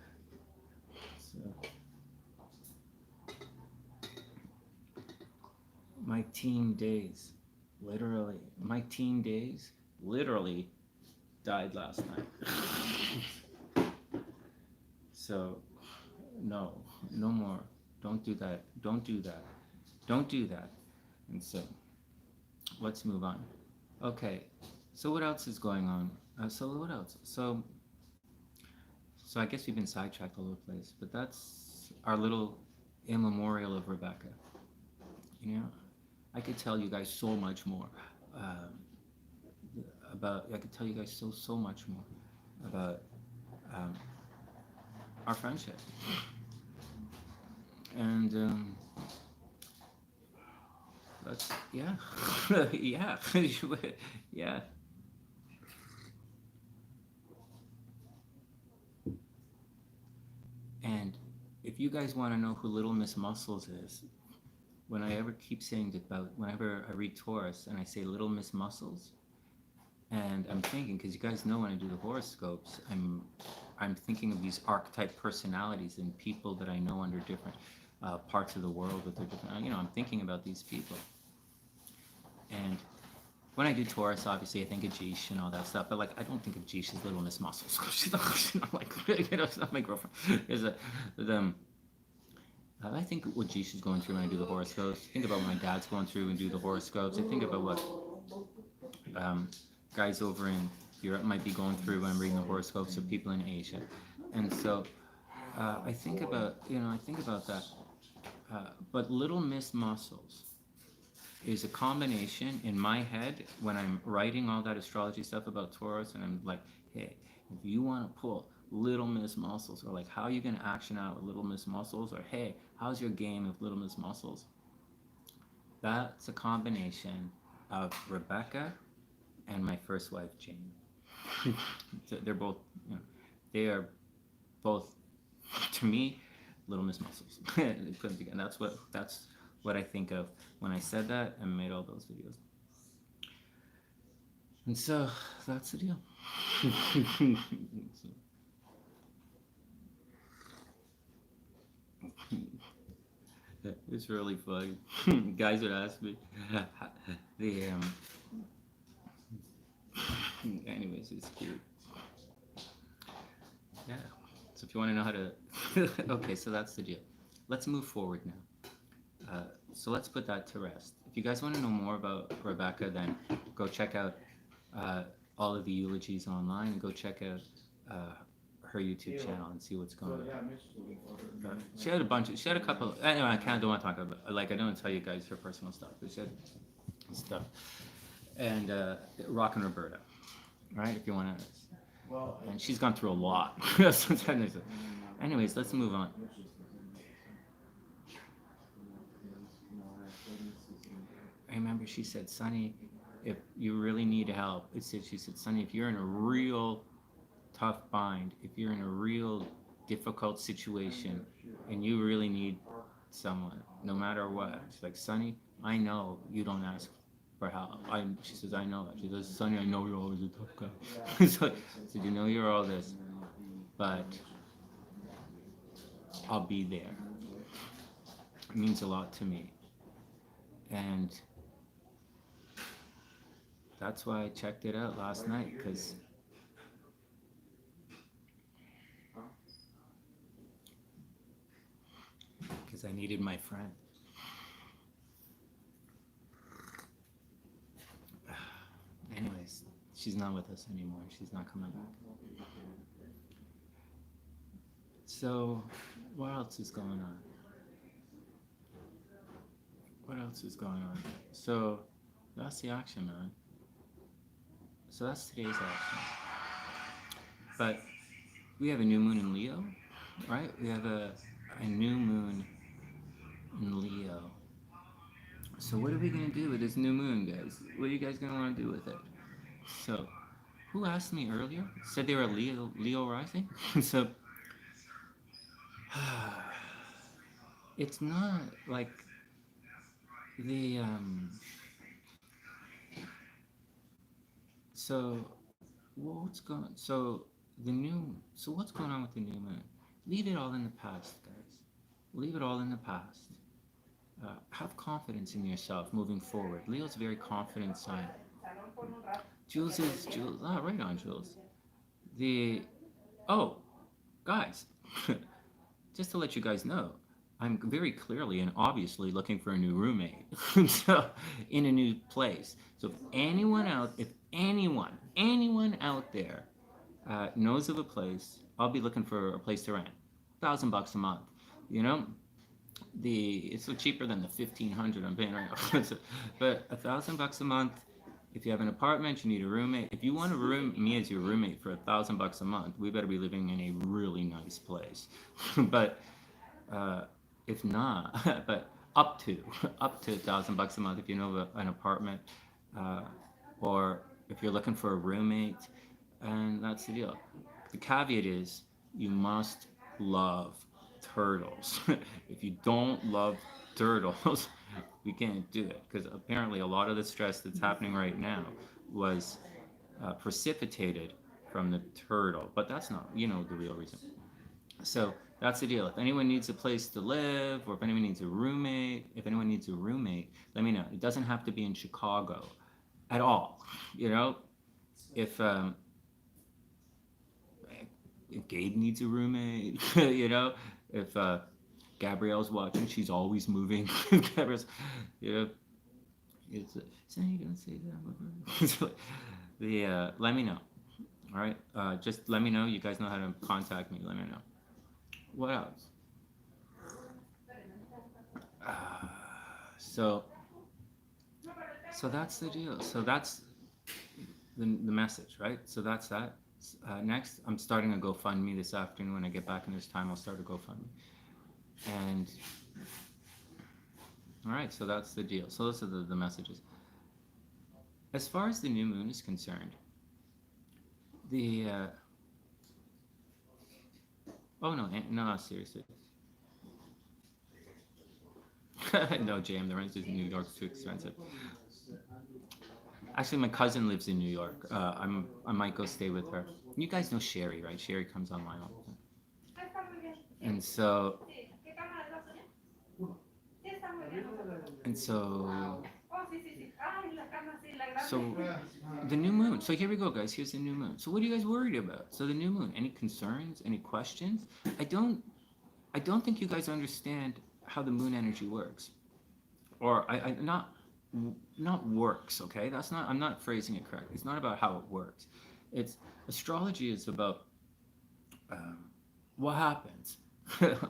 So my teen days, my teen days literally died last night. So no more. Don't do that. Don't do that. Don't do that. And so, let's move on. Okay. So what else is going on? So what else? So I guess we've been sidetracked all over the place, but that's our little immemorial of Rebecca. You know, I could tell you guys so much more about. I could tell you guys so much more about our friendship. And that's yeah. Yeah. Yeah. And if you guys want to know who Little Miss Muscles is, when I ever keep saying about whenever I read Taurus and I say Little Miss Muscles, and I'm thinking, because you guys know when I do the horoscopes, I'm thinking of these archetype personalities and people that I know under different parts of the world with their different, you know, I'm thinking about these people. And when I do Taurus, obviously I think of Jeesh and all that stuff, but like I don't think of Jeesh as Little Miss Muscles. She's not like, you know, it's not my girlfriend. I think what Jeesh is going through when I do the horoscopes. I think about what my dad's going through and do the horoscopes. I think about what guys over in Europe might be going through when I'm reading the horoscopes of people in Asia. And so I think about that. But Little Miss Muscles is a combination in my head when I'm writing all that astrology stuff about Taurus, and I'm like, hey, if you want to pull Little Miss Muscles, or like how are you going to action out with Little Miss Muscles, or hey, how's your game with Little Miss Muscles? That's a combination of Rebecca and my first wife, Jane. They're both, you know, they are both, to me, Little Miss Muscles. They put them together. That's what I think of when I said that and made all those videos. And so that's the deal. It's really funny. Guys would ask me anyways, it's cute. Yeah. So if you want to know how to okay, so that's the deal. Let's move forward now. So let's put that to rest. If you guys want to know more about Rebecca, then go check out all of the eulogies online, and go check out her YouTube channel and see what's going on. She had a couple. Anyway, I kind of don't want to talk about. I don't want to tell you guys her personal stuff, but she had stuff. And Rock and Roberta, right? If you want to. And she's gone through a lot. Anyways, let's move on. remember she said, Sonny, if you really need help, she said, Sonny, if you're in a real tough bind, if you're in a real difficult situation and you really need someone, no matter what, she's like, Sonny, I know you don't ask for help. She says, I know that. She says, Sonny, I know you're always a tough guy. So I said, you know you're all this, but I'll be there. It means a lot to me. And that's why I checked it out last night, because I needed my friend. Anyways, she's not with us anymore. She's not coming back. So, what else is going on? What else is going on? So, that's the action, man. So that's today's action. But we have a new moon in Leo, right? We have a new moon in Leo. So what are we gonna do with this new moon, guys? What are you guys gonna want to do with it? So, who asked me earlier? Said they were Leo rising. So, it's not like the So what's going? So what's going on with the new moon? Leave it all in the past, guys. Leave it all in the past. Have confidence in yourself moving forward. Leo's a very confident sign. Jules. Ah, right on, Jules. The oh, guys, just to let you guys know, I'm very clearly and obviously looking for a new roommate. So in a new place. So if anyone out there knows of a place, I'll be looking for a place to rent. $1,000 a month. You know, it's so cheaper than the 1,500 I'm paying right now. But $1,000 a month. If you have an apartment, you need a roommate. If you want to me as your roommate for $1,000 a month, we better be living in a really nice place. But if not, but up to $1,000 a month if you know of an apartment, or if you're looking for a roommate, and that's the deal. The caveat is you must love turtles. If you don't love turtles, we can't do it, because apparently a lot of the stress that's happening right now was precipitated from the turtle, but that's not, the real reason. So that's the deal. If anyone needs a place to live, or if anyone needs a roommate, let me know. It doesn't have to be in Chicago at all. If Gabe needs a roommate, if Gabrielle's watching, she's always moving. Gabrielle's, it's so you gonna say that? Let me know. All right, just let me know. You guys know how to contact me. Let me know. What else? So that's the deal. So that's the message, right? So that's that. Next, I'm starting a GoFundMe this afternoon. When I get back in this time, I'll start a GoFundMe. And all right, so that's the deal. So those are the messages. As far as the new moon is concerned, no, seriously. No, JM, the rent in New York's too expensive. Actually, my cousin lives in New York. I might go stay with her. You guys know Sherry, right? Sherry comes online all the time. And so the new moon. So here we go, guys. Here's the new moon. So what are you guys worried about? So the new moon. Any concerns? Any questions? I don't think you guys understand how the moon energy works, or not works. Okay, I'm not phrasing it correctly. It's not about how it works. It's astrology is about what happens,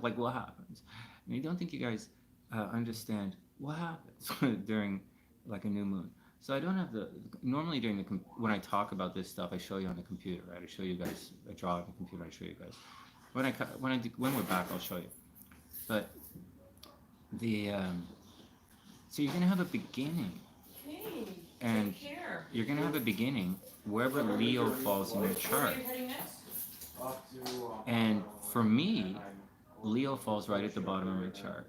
like what happens. And I don't think you guys understand what happens during like a new moon. So I don't have normally when I talk about this stuff, I show you on the computer, right? I show you guys, I draw on the computer, I show you guys. When we're back, I'll show you. But so you're gonna have a beginning and Take care. you're gonna have a beginning wherever Leo falls in your chart. Where are you heading next? And for me, Leo falls right at the bottom of my chart.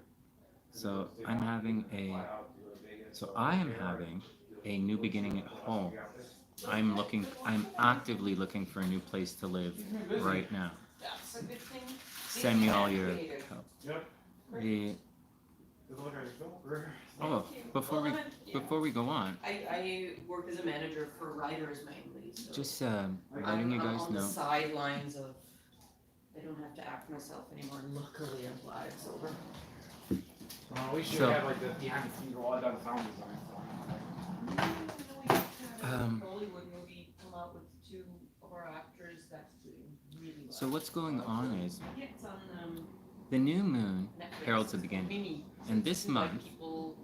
So I am having a new beginning at home. I'm actively looking for a new place to live right now. That's a good thing. Send me all your Creative. help. Yep. The, oh, Well, I'm a- before we go on, I work as a manager for writers mainly, so. just letting you guys I'm on the know. sidelines of, I don't have to act myself anymore, luckily I'm glad it's over. We should So- have like the behind the scenes all done sound design. Hollywood movie come out with 2 of our actors that's doing really well. So what's going on is It's on the new moon Netflix. heralds the beginning, Mini. and this Like month people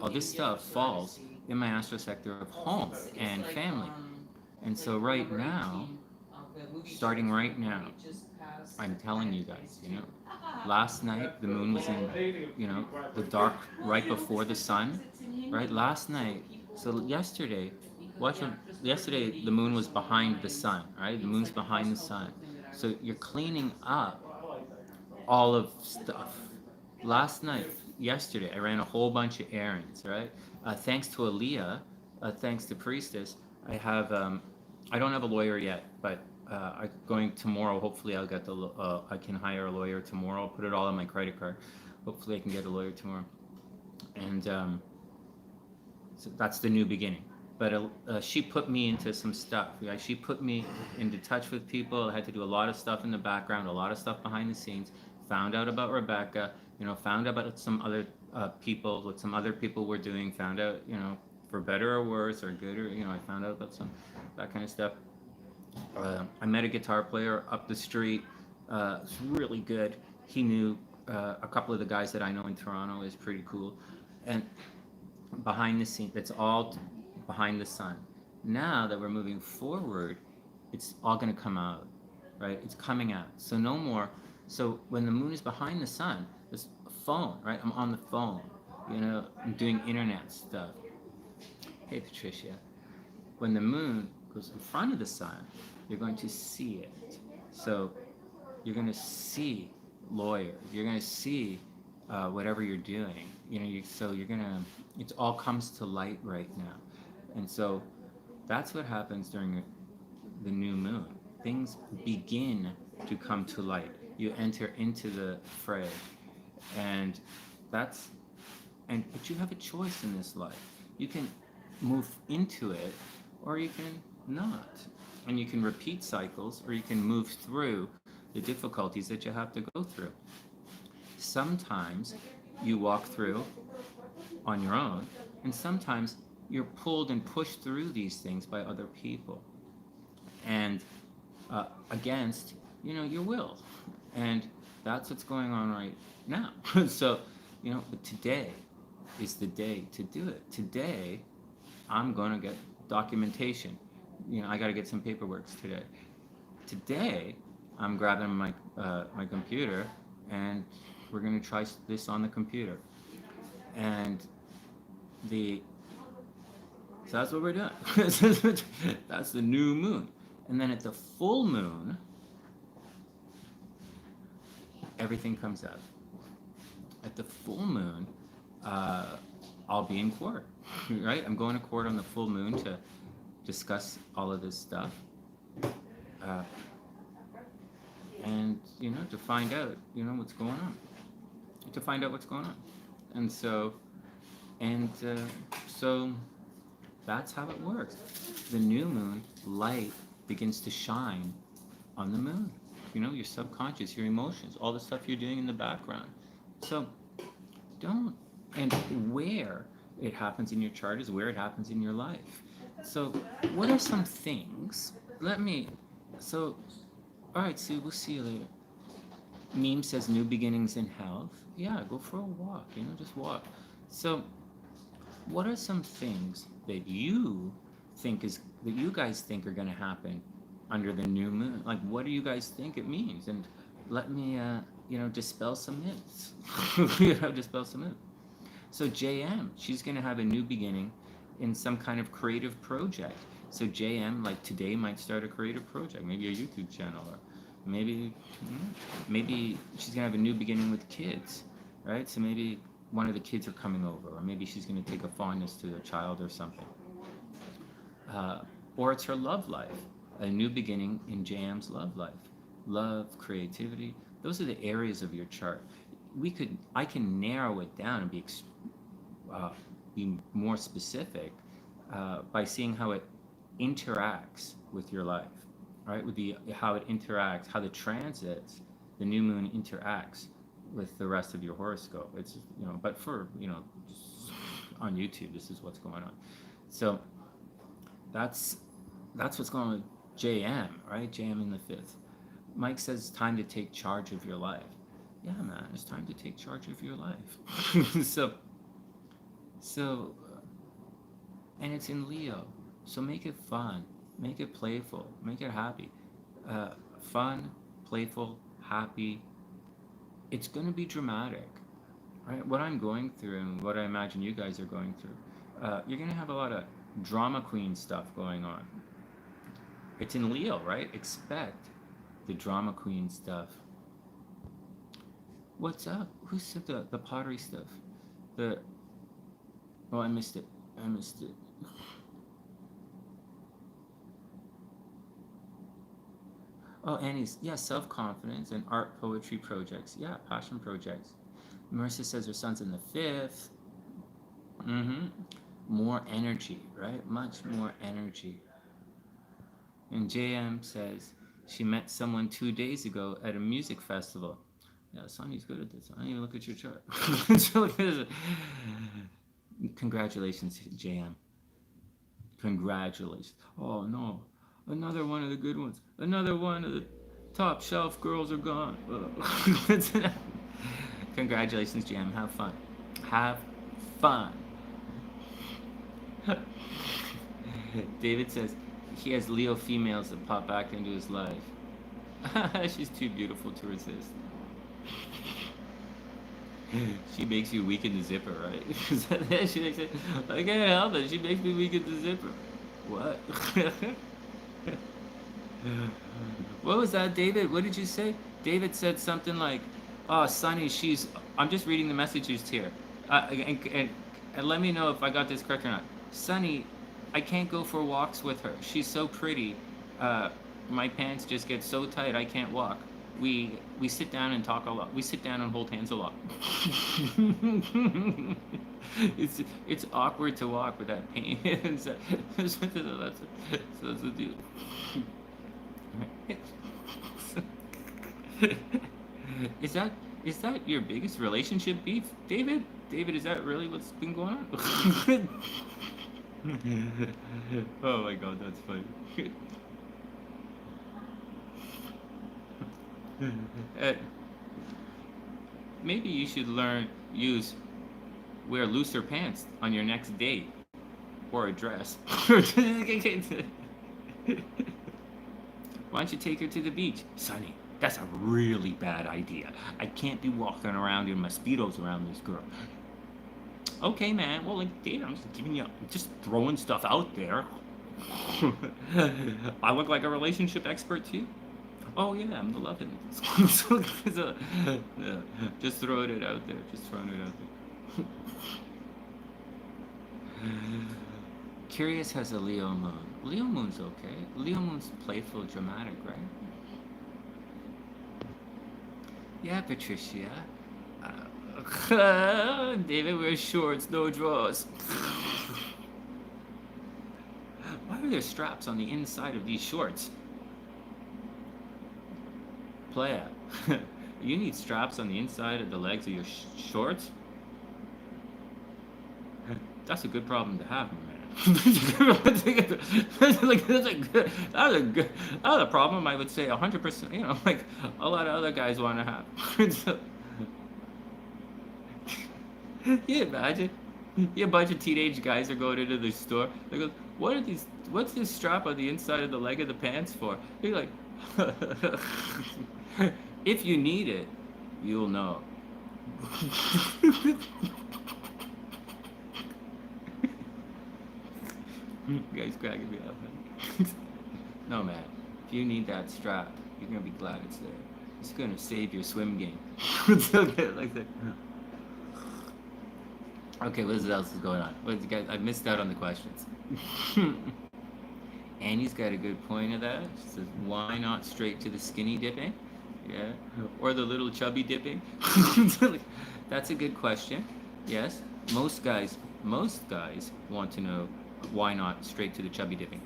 all this stuff falls in my astro sector of home It's and like, family. And so like right number now, 18 of the movie starting shows. right now, We just passed I'm telling you guys, you know, Ah. last night the moon was in, you know, the dark right before the sun, right? Last night, so yesterday, yesterday the moon was behind the sun, right? The moon's behind the sun. So you're cleaning up all of stuff. Last night, yesterday, I ran a whole bunch of errands, right? Thanks to Aaliyah, thanks to Priestess, I have, I don't have a lawyer yet, but I'm going tomorrow. Hopefully, I'll get I can hire a lawyer tomorrow. I'll put it all on my credit card. Hopefully, I can get a lawyer tomorrow. And so that's the new beginning. But she put me into some stuff. Right? She put me into touch with people. I had to do a lot of stuff in the background, a lot of stuff behind the scenes. Found out about Rebecca. You know, found out about some other people, what some other people were doing. Found out, you know, for better or worse or good or, you know, I found out about some that kind of stuff. I met a guitar player up the street. It's really good. He knew a couple of the guys that I know in Toronto. Is pretty cool. And behind the scene, that's all behind the sun. Now that we're moving forward, it's all going to come out, right? It's coming out. So no more. So when the moon is behind the sun, there's a phone, right? I'm on the phone. You know, I'm doing internet stuff. Hey, Patricia. When the moon goes in front of the sun, you're going to see it. So you're going to see lawyers. You're going to see whatever you're doing. You know, so you're going to, it all comes to light right now. And so that's what happens during the new moon. Things begin to come to light. You enter into the fray. And but you have a choice in this life. You can move into it or you can not. And you can repeat cycles or you can move through the difficulties that you have to go through. Sometimes you walk through on your own, and sometimes you're pulled and pushed through these things by other people and against, you know, your will. And that's what's going on right now. So, you know, but today is the day to do it. Today, I'm going to get documentation. You know, I got to get some paperwork today. Today, I'm grabbing my my computer, and we're going to try this on the computer. And so that's what we're doing. That's the new moon. And then at the full moon, everything comes out. At the full moon, I'll be in court, right? I'm going to court on the full moon to discuss all of this stuff. And, you know, to find out, you know, what's going on. To find out what's going on. And so that's how it works. The new moon, light begins to shine on the moon. You know, your subconscious, your emotions, all the stuff you're doing in the background. So and where it happens in your chart is where it happens in your life. So what are some things? All right, Sue, we'll see you later. Meme says new beginnings in health. Yeah, go for a walk, you know, just walk. So what are some things that you guys think are going to happen under the new moon? Like, what do you guys think it means? And let me, you know, dispel some myths. You know, dispel some myths. So JM, she's going to have a new beginning in some kind of creative project. So JM, like today, might start a creative project, maybe a YouTube channel, or maybe maybe she's gonna have a new beginning with kids, right? So maybe one of the kids are coming over, or maybe she's gonna take a fondness to a child or something. Uh, or it's her love life, a new beginning in JM's love life. Love, creativity, those are the areas of your chart. I can narrow it down and be more specific by seeing how it interacts with your life, right? With how it interacts, how the transits, the new moon interacts with the rest of your horoscope. It's but for just on YouTube, this is what's going on. So that's what's going on with JM, right? JM in the fifth. Mike says it's time to take charge of your life. Yeah, man, it's time to take charge of your life. So, and it's in Leo. So make it fun, make it playful, make it happy. Fun, playful, happy. It's going to be dramatic, right? What I'm going through and what I imagine you guys are going through, you're going to have a lot of drama queen stuff going on. It's in Leo, right? Expect the drama queen stuff. What's up? Who said the pottery stuff? Oh, I missed it. Oh, Annie's, yeah, self-confidence and art, poetry projects. Yeah, passion projects. Marissa says her son's in the fifth. More energy, right? Much more energy. And JM says she met someone 2 days ago at a music festival. Yeah, Sonny's good at this. I didn't even look at your chart. Congratulations, JM. Congratulations. Oh, no. Another one of the good ones. Another one of the top shelf girls are gone. Congratulations, JM. Have fun. Have fun. David says he has Leo females that pop back into his life. She's too beautiful to resist. She makes you weak in the zipper, right? She makes it, I can't help it. She makes me weak in the zipper. What? What was that, David? What did you say? David said something like, "Oh, Sonny, I'm just reading the messages here, and let me know if I got this correct or not. Sonny, I can't go for walks with her. She's so pretty. My pants just get so tight I can't walk. We sit down and talk a lot. We sit down and hold hands a lot. It's awkward to walk with that pain. So that's the deal." Is that your biggest relationship beef, David? David, is that really what's been going on? Oh my God, that's funny. Maybe you should wear looser pants on your next date, or a dress. Why don't you take her to the beach? Sonny, that's a really bad idea. I can't be walking around in mosquitoes around this girl. Okay, man. Well, like, David, I'm just throwing stuff out there. I look like a relationship expert to you? Oh, yeah, I'm the love in it. Just throwing it out there. Curious has a Leo moon. Leo moon's okay. Leo moon's playful, dramatic, right? Yeah, Patricia. David wears shorts, no drawers. Why are there straps on the inside of these shorts? Playa. You need straps on the inside of the legs of your shorts? That's a good problem to have, man. That's a problem I would say 100%, like a lot of other guys want to have. You imagine? A bunch of teenage guys are going into the store. They go, what's this strap on the inside of the leg of the pants for? You're like, if you need it, you'll know. You guys cracking me up, man. No, man. If you need that strap, you're gonna be glad it's there. It's gonna save your swim game. Okay, like that. Okay, what else is going on? What, guys? I missed out on the questions. Annie's got a good point of that. She says, why not straight to the skinny dipping? Yeah. Or the little chubby dipping? That's a good question. Yes. Most guys want to know why not straight to the chubby dipping.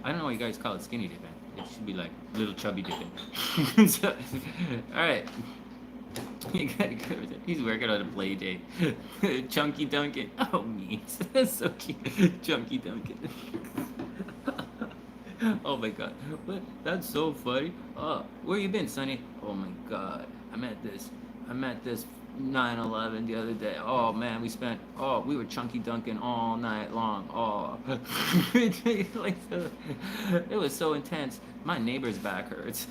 I don't know why you guys call it skinny dipping. It should be like little chubby dipping. So, all right. You gotta go with it. He's working on a play date. Chunky Duncan. Oh, me. That's so cute. Chunky Duncan. Oh my god. What? That's so funny. Oh, where you been, Sonny? Oh my god. I'm at this 9/11 the other day. Oh man, we were Chunky Duncan all night long. Oh. Like, it was so intense. My neighbor's back hurts.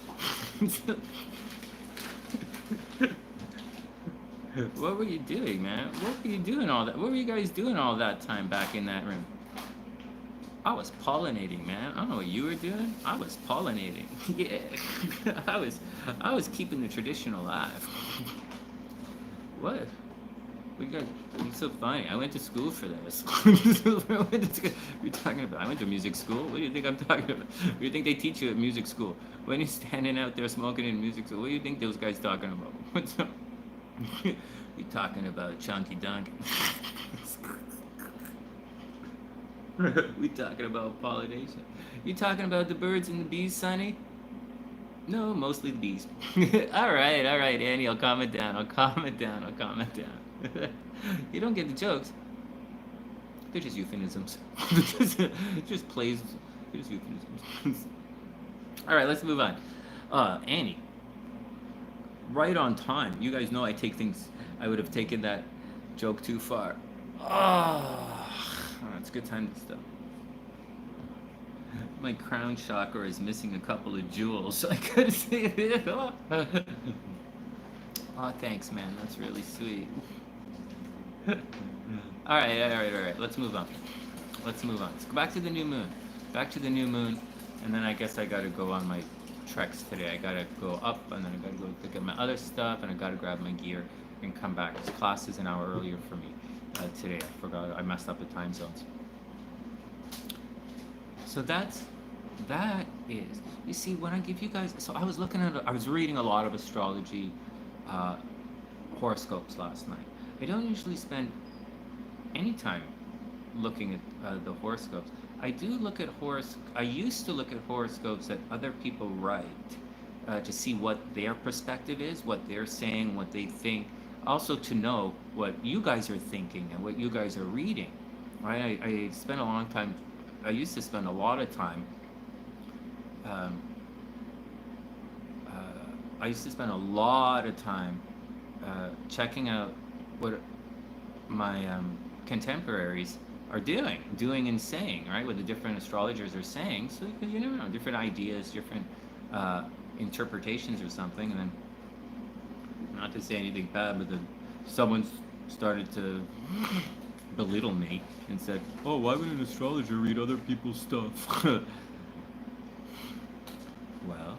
What were you doing, man? What were you doing all that? What were you guys doing all that time back in that room? I was pollinating, man. I don't know what you were doing. I was pollinating. Yeah. I was keeping the tradition alive. What? We got it's so funny. I went to school for this. You're talking about I went to music school? What do you think I'm talking about? What do you think they teach you at music school? When you're standing out there smoking in music school, what do you think those guys talking about? What's up? You talking about Chunky Duncan? We talking about pollination. You talking about the birds and the bees, Sonny? No, mostly the bees. All right, Annie. I'll calm it down. You don't get the jokes. They're just euphemisms. Just plays. They're just euphemisms. All right, let's move on. Annie. Right on time. You guys know I take things. I would have taken that joke too far. It's a good time to stop. My crown chakra is missing a couple of jewels, so I couldn't see it. Oh, thanks, man. That's really sweet. All right. Let's move on. Let's go back to the new moon. And then I guess I gotta go on my treks today. I gotta go up, and then I gotta go look at my other stuff, and I gotta grab my gear and come back. This class is an hour earlier for me today. I forgot. I messed up the time zones. So that is, you see, when I give you guys, so I was reading a lot of astrology horoscopes last night. I don't usually spend any time looking at the horoscopes. I used to look at horoscopes that other people write to see what their perspective is, what they're saying, what they think. Also to know what you guys are thinking and what you guys are reading, right? I used to spend a lot of time checking out what my contemporaries are doing and saying, right? What the different astrologers are saying, so because you never know, different ideas, different interpretations or something, and then, not to say anything bad, but then someone started to belittle me and said, "Oh, why would an astrologer read other people's stuff?" Well,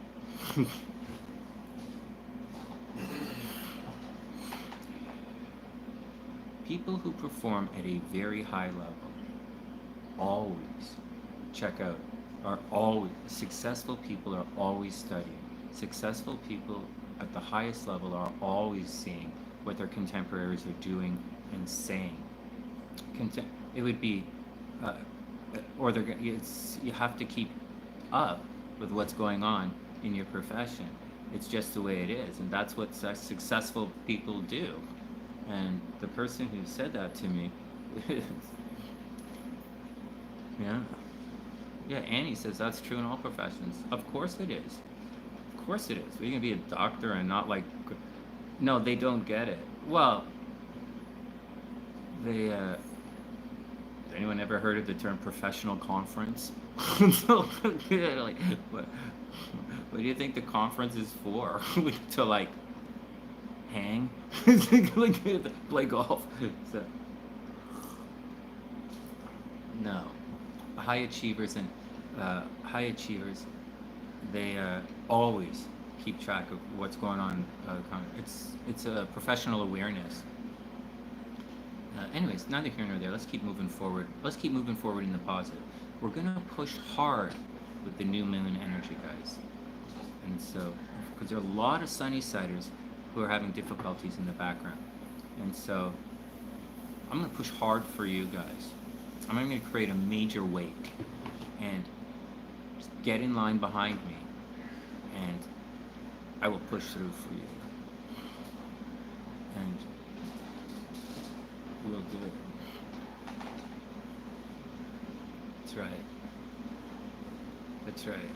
people who perform at a very high level always successful people are always studying. Successful people at the highest level are always seeing what their contemporaries are doing and saying. It would be, you have to keep up with what's going on in your profession. It's just the way it is, and that's what successful people do. And the person who said that to me, yeah, Annie says that's true in all professions. Of course it is. Of course it is. We're gonna be a doctor and not like, no, they don't get it. Well, has anyone ever heard of the term professional conference? Like, what do you think the conference is for? To like hang? Play golf? So, no. high achievers and high achievers, they always keep track of what's going on. It's a professional awareness. Anyways, neither here nor there. Let's keep moving forward. Let's keep moving forward in the positive. We're gonna push hard with the new moon energy, guys. And so, because there are a lot of sunny siders who are having difficulties in the background, and so I'm gonna push hard for you guys. I'm gonna create a major wake, and just get in line behind me, and I will push through for you. And we'll do it. That's right. That's right.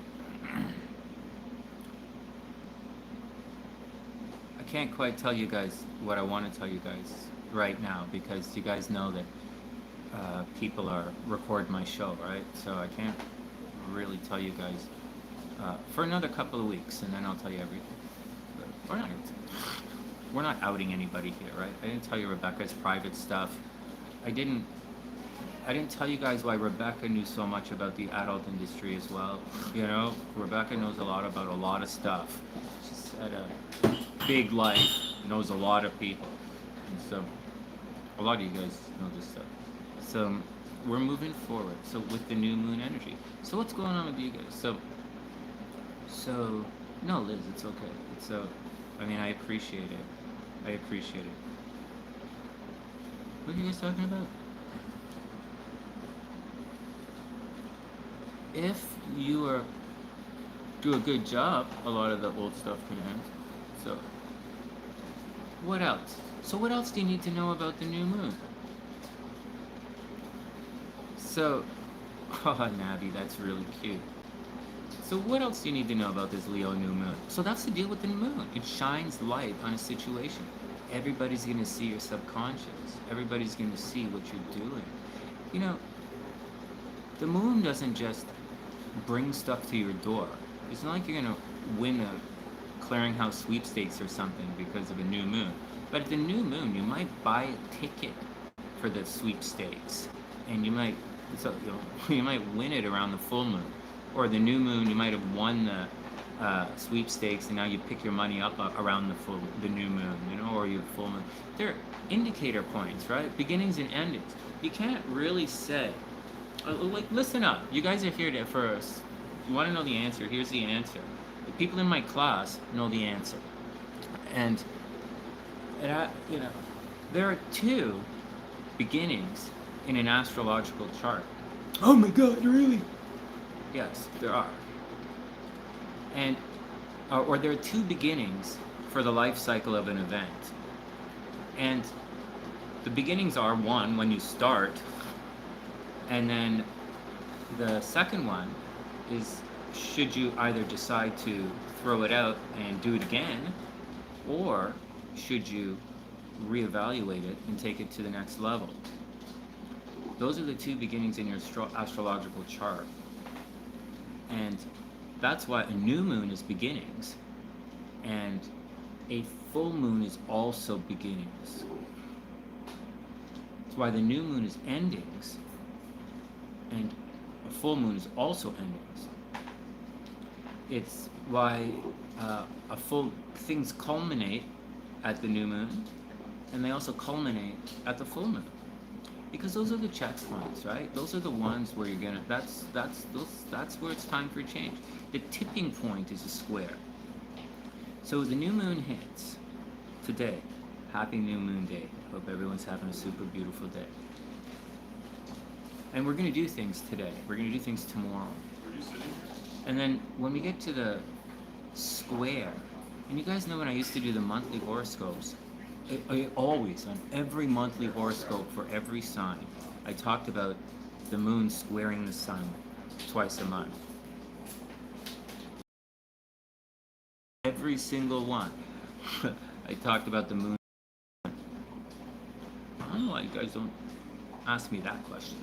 I can't quite tell you guys what I want to tell you guys right now, because you guys know that people are record my show, right? So I can't really tell you guys for another couple of weeks, and then I'll tell you everything. But we're not outing anybody here, right? I didn't tell you Rebecca's private stuff. I didn't tell you guys why Rebecca knew so much about the adult industry as well. You know, Rebecca knows a lot about a lot of stuff. She's had a big life, knows a lot of people. And so, a lot of you guys know this stuff. So, we're moving forward. So, with the new moon energy. So, what's going on with you guys? So, no, Liz, it's okay. So, I mean, I appreciate it. I appreciate it. What are you guys talking about? If you do a good job, a lot of the old stuff can end. So, what else? So what else do you need to know about the new moon? So, oh, Navi, that's really cute. So what else do you need to know about this Leo new moon? So that's the deal with the new moon. It shines light on a situation. Everybody's going to see your subconscious. Everybody's going to see what you're doing. You know, the moon doesn't just bring stuff to your door. It's not like you're going to win a clearinghouse sweepstakes or something because of a new moon. But at the new moon, you might buy a ticket for the sweepstakes, and you might win it around the full moon. Or the new moon, you might have won the sweepstakes, and now you pick your money up around the new moon, you know, or your full moon. They're indicator points, right? Beginnings and endings. You can't really say. Like, listen up. You guys are here for us. You want to know the answer? Here's the answer. The people in my class know the answer, and you know, there are two beginnings in an astrological chart. Oh my God, really? Yes, there are. And or there are two beginnings for the life cycle of an event. And the beginnings are one, when you start, and then the second one is should you either decide to throw it out and do it again, or should you reevaluate it and take it to the next level. Those are the two beginnings in your astrological chart. And that's why a new moon is beginnings, and a full moon is also beginnings. That's why the new moon is endings, and a full moon is also endings. It's why things culminate at the new moon, and they also culminate at the full moon. Because those are the check points, right? Those are the ones where you're gonna. That's where it's time for change. The tipping point is a square. So the new moon hits today. Happy New Moon Day. Hope everyone's having a super beautiful day. And we're gonna do things today. We're gonna do things tomorrow. And then when we get to the square, and you guys know when I used to do the monthly horoscopes. I always, on every monthly horoscope for every sign, I talked about the moon squaring the sun twice a month. Every single one. I talked about the moon. I don't know why you guys don't ask me that question.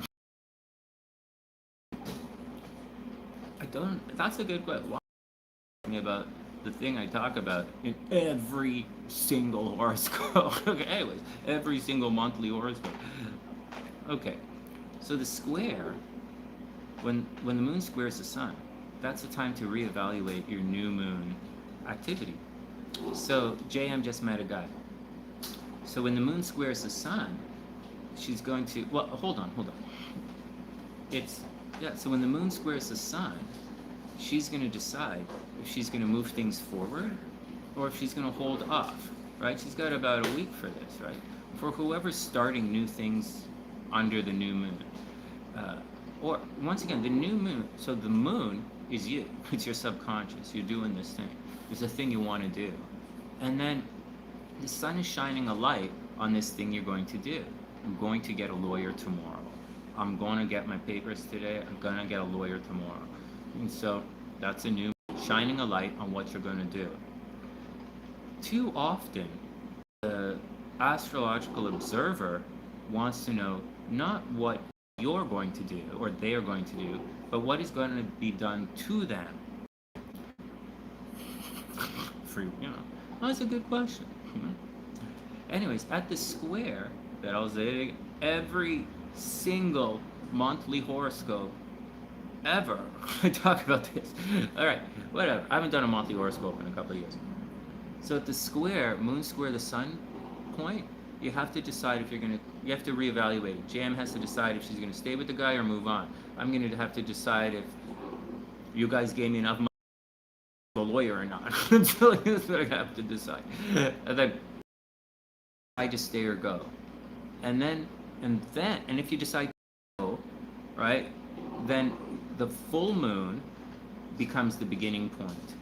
That's a good question. Why about the thing I talk about in every single horoscope. Okay, anyways, every single monthly horoscope. Okay, so the square when the moon squares the sun, that's the time to reevaluate your new moon activity. So JM just met a guy. So when the moon squares the sun, she's going to, well, hold on. So when the moon squares the sun, she's going to decide if she's going to move things forward or if she's going to hold off, right? She's got about a week for this, right? For whoever's starting new things under the new moon. Or, once again, the new moon, so the moon is you. It's your subconscious. You're doing this thing. It's a thing you want to do. And then the sun is shining a light on this thing you're going to do. I'm going to get a lawyer tomorrow. I'm going to get my papers today. I'm going to get a lawyer tomorrow. And so that's a new shining a light on what you're going to do. Too often, the astrological observer wants to know not what you're going to do or they are going to do, but what is going to be done to them. That's a good question. Anyways, at the square that I was at, every single monthly horoscope ever, I talk about this. All right, whatever. I haven't done a monthly horoscope in a couple of years. So at the square, moon square the sun point, you have to decide if you have to reevaluate it. JM has to decide if she's going to stay with the guy or move on. I'm going to have to decide if you guys gave me enough money to a lawyer or not. So that's what I have to decide. And then I just stay or go. And if you decide to go, right, then the full moon becomes the beginning point.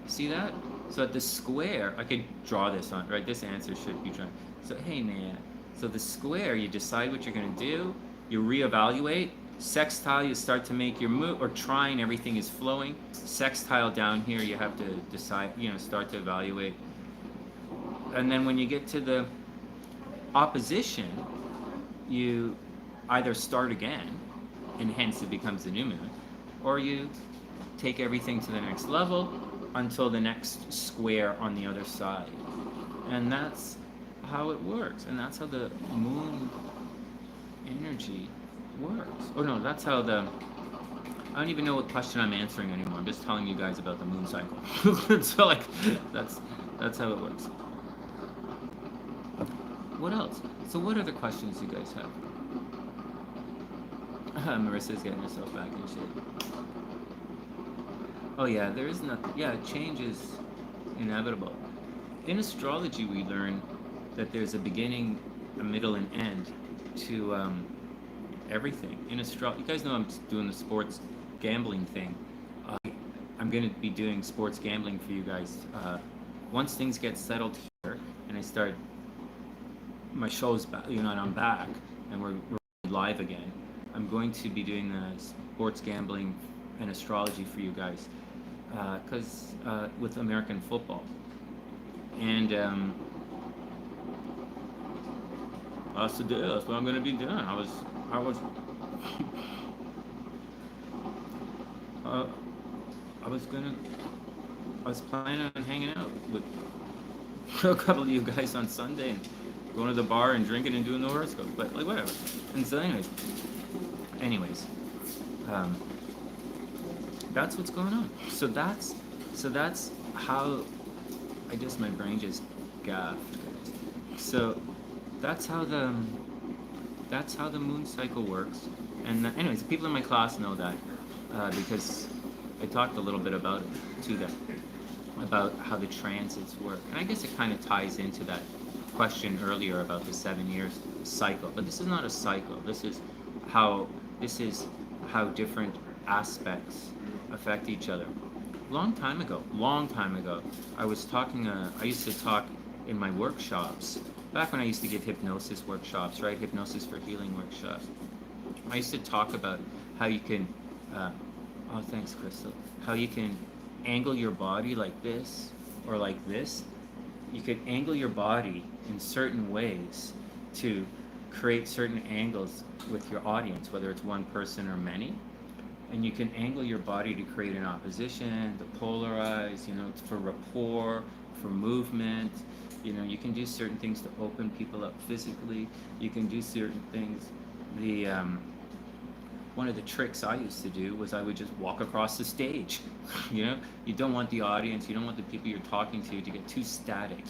See that? So at the square, I could draw this on, right? This answer should be drawn. So, hey man, so the square, you decide what you're going to do, you reevaluate. Sextile, you start to make your move, or trine, everything is flowing. Sextile down here, you have to decide, start to evaluate. And then when you get to the opposition, you either start again, and hence it becomes the new moon, or you take everything to the next level until the next square on the other side. And that's how it works. And that's how the moon energy works. Oh no, that's how I don't even know what question I'm answering anymore. I'm just telling you guys about the moon cycle. So that's how it works. What else? So what other questions do you guys have? Marissa's getting herself back in shape. Oh yeah, there is nothing. Yeah, change is inevitable. In astrology, we learn that there's a beginning, a middle, and end to everything. In you guys know I'm doing the sports gambling thing. I'm going to be doing sports gambling for you guys. Once things get settled here, and I start my show's back, and I'm back, and we're live again. I'm going to be doing the sports gambling and astrology for you guys. Because with American football, and that's what I'm gonna be doing. I was planning on hanging out with a couple of you guys on Sunday and going to the bar and drinking and doing the horoscope, but like whatever. And so anyways, that's what's going on. So that's how my brain just gaffed. So that's how the moon cycle works. And anyways, people in my class know that because I talked a little bit about it to them, about how the transits work. And I guess it kind of ties into that question earlier about the 7 years cycle. But this is not a cycle. This is how different aspects affect each other. Long time ago, I used to talk in my workshops, back when I used to give hypnosis workshops, right? Hypnosis for healing workshops. I used to talk about how you can, oh thanks Crystal, how you can angle your body like this, or like this. You could angle your body in certain ways to create certain angles with your audience, whether it's one person or many. And you can angle your body to create an opposition, to polarize, for rapport, for movement. You can do certain things to open people up physically. You can do certain things. one of the tricks I used to do was I would just walk across the stage. You know, you don't want the audience, you don't want the people you're talking to get too static.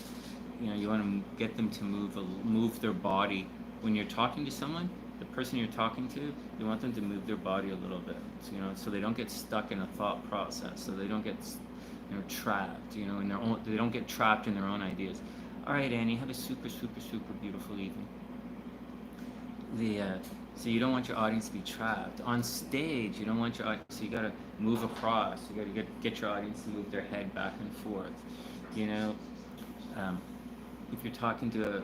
You know, you want to get them to move their body. When you're talking to someone, the person you're talking to, you want them to move their body a little bit, you know, so they don't get stuck in a thought process, so they don't get, you know, trapped, you know, in their own, they don't get trapped in their own ideas. All right, Annie, have a super, super, super beautiful evening. So you don't want your audience to be trapped. On stage, you don't want your audience, so you gotta move across, you gotta get your audience to move their head back and forth, you know. If you're talking to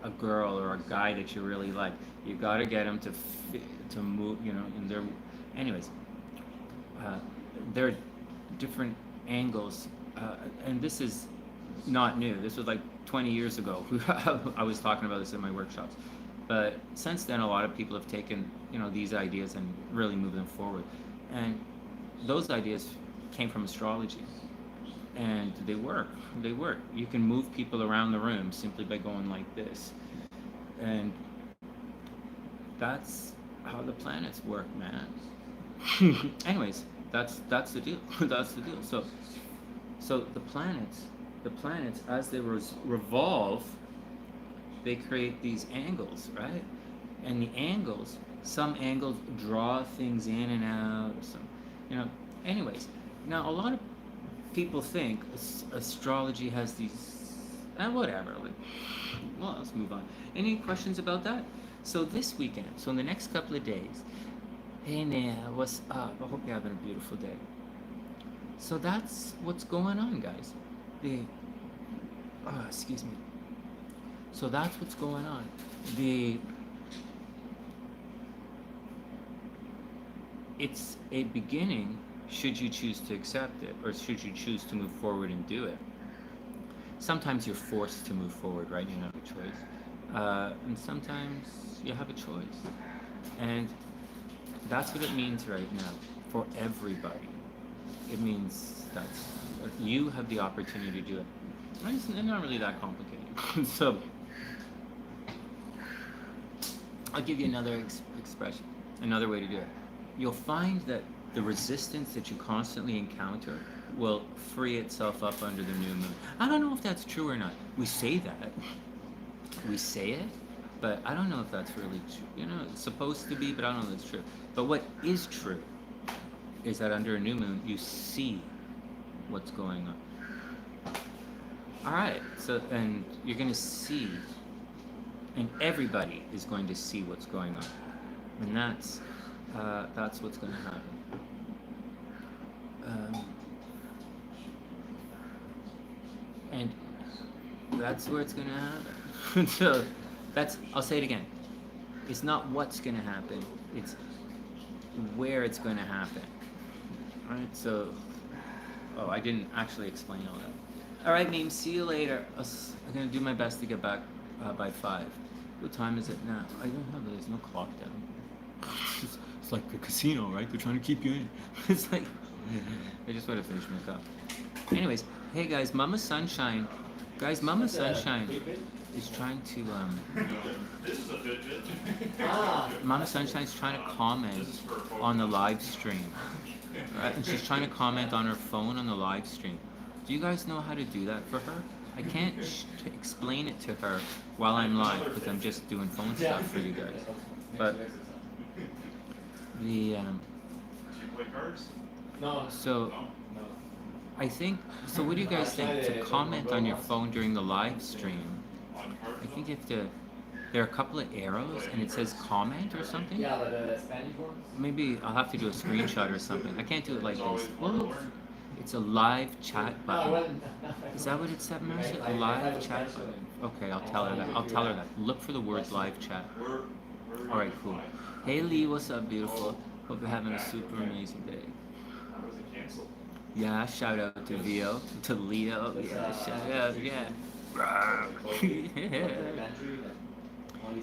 a girl or a guy that you really like, you got to get them to move, you know, in their, anyways, there are different angles, and this is not new. This was like 20 years ago. I was talking about this in my workshops, but since then a lot of people have taken, you know, these ideas and really moved them forward, and those ideas came from astrology. And they work. You can move people around the room simply by going like this. And that's how the planets work, man. Anyways, that's the deal. That's the deal. So the planets as they revolve, they create these angles, right? And the angles, some angles draw things in and out, some, you know, anyways. Now a lot of people think astrology has these, and whatever. Like, well, let's move on. Any questions about that? So this weekend, so in the next couple of days, hey Nia, what's up? I hope you're having a beautiful day. So that's what's going on, guys. Excuse me. So that's what's going on. It's a beginning. Should you choose to accept it, or should you choose to move forward and do it? Sometimes you're forced to move forward, right? You don't have a choice. And sometimes you have a choice. And that's what it means right now for everybody. It means that you have the opportunity to do it. It's not really that complicated. So I'll give you another expression, another way to do it. You'll find that the resistance that you constantly encounter will free itself up under the new moon. I don't know if that's true or not. We say that. We say it, but I don't know if that's really true. You know, it's supposed to be, but I don't know if it's true. But what is true is that under a new moon, you see what's going on. All right, so, and you're going to see, and everybody is going to see what's going on. And that's what's going to happen. And that's where it's going to happen. So I'll say it again. It's not what's going to happen, it's where it's going to happen. All right, so, I didn't actually explain all that. All right, meme, see you later. I'm going to do my best to get back by 5. What time is it now? There's no clock down. It's like a casino, right? They're trying to keep you in. It's like, I just want to finish my cup. Anyways, hey guys, Mama Sunshine. Guys, Mama Sunshine is trying to, This is a Fitbit. Mama Sunshine's trying to comment on the live stream. Right? And she's trying to comment on her phone on the live stream. Do you guys know how to do that for her? I can't explain it to her while I'm live because I'm just doing phone stuff for you guys. But Do you play cards? No. so I think, so what do you guys think? To comment on your phone during the live stream, On cards? I think you have to, there are a couple of arrows and it says comment or something. Yeah, the Spanish ones. Maybe I'll have to do a screenshot or something. I can't do it like this. Whoa. It's a live chat button. Is that what it said, Mercy? A live chat button. Okay, I'll tell her that. I'll tell her that. Look for the words live chat. All right, cool. Hey Lee, what's up, beautiful? Hope you're having a super amazing day. How was it canceled? Yeah, shout out to Leo, to Leo. Yeah, shout out, yeah.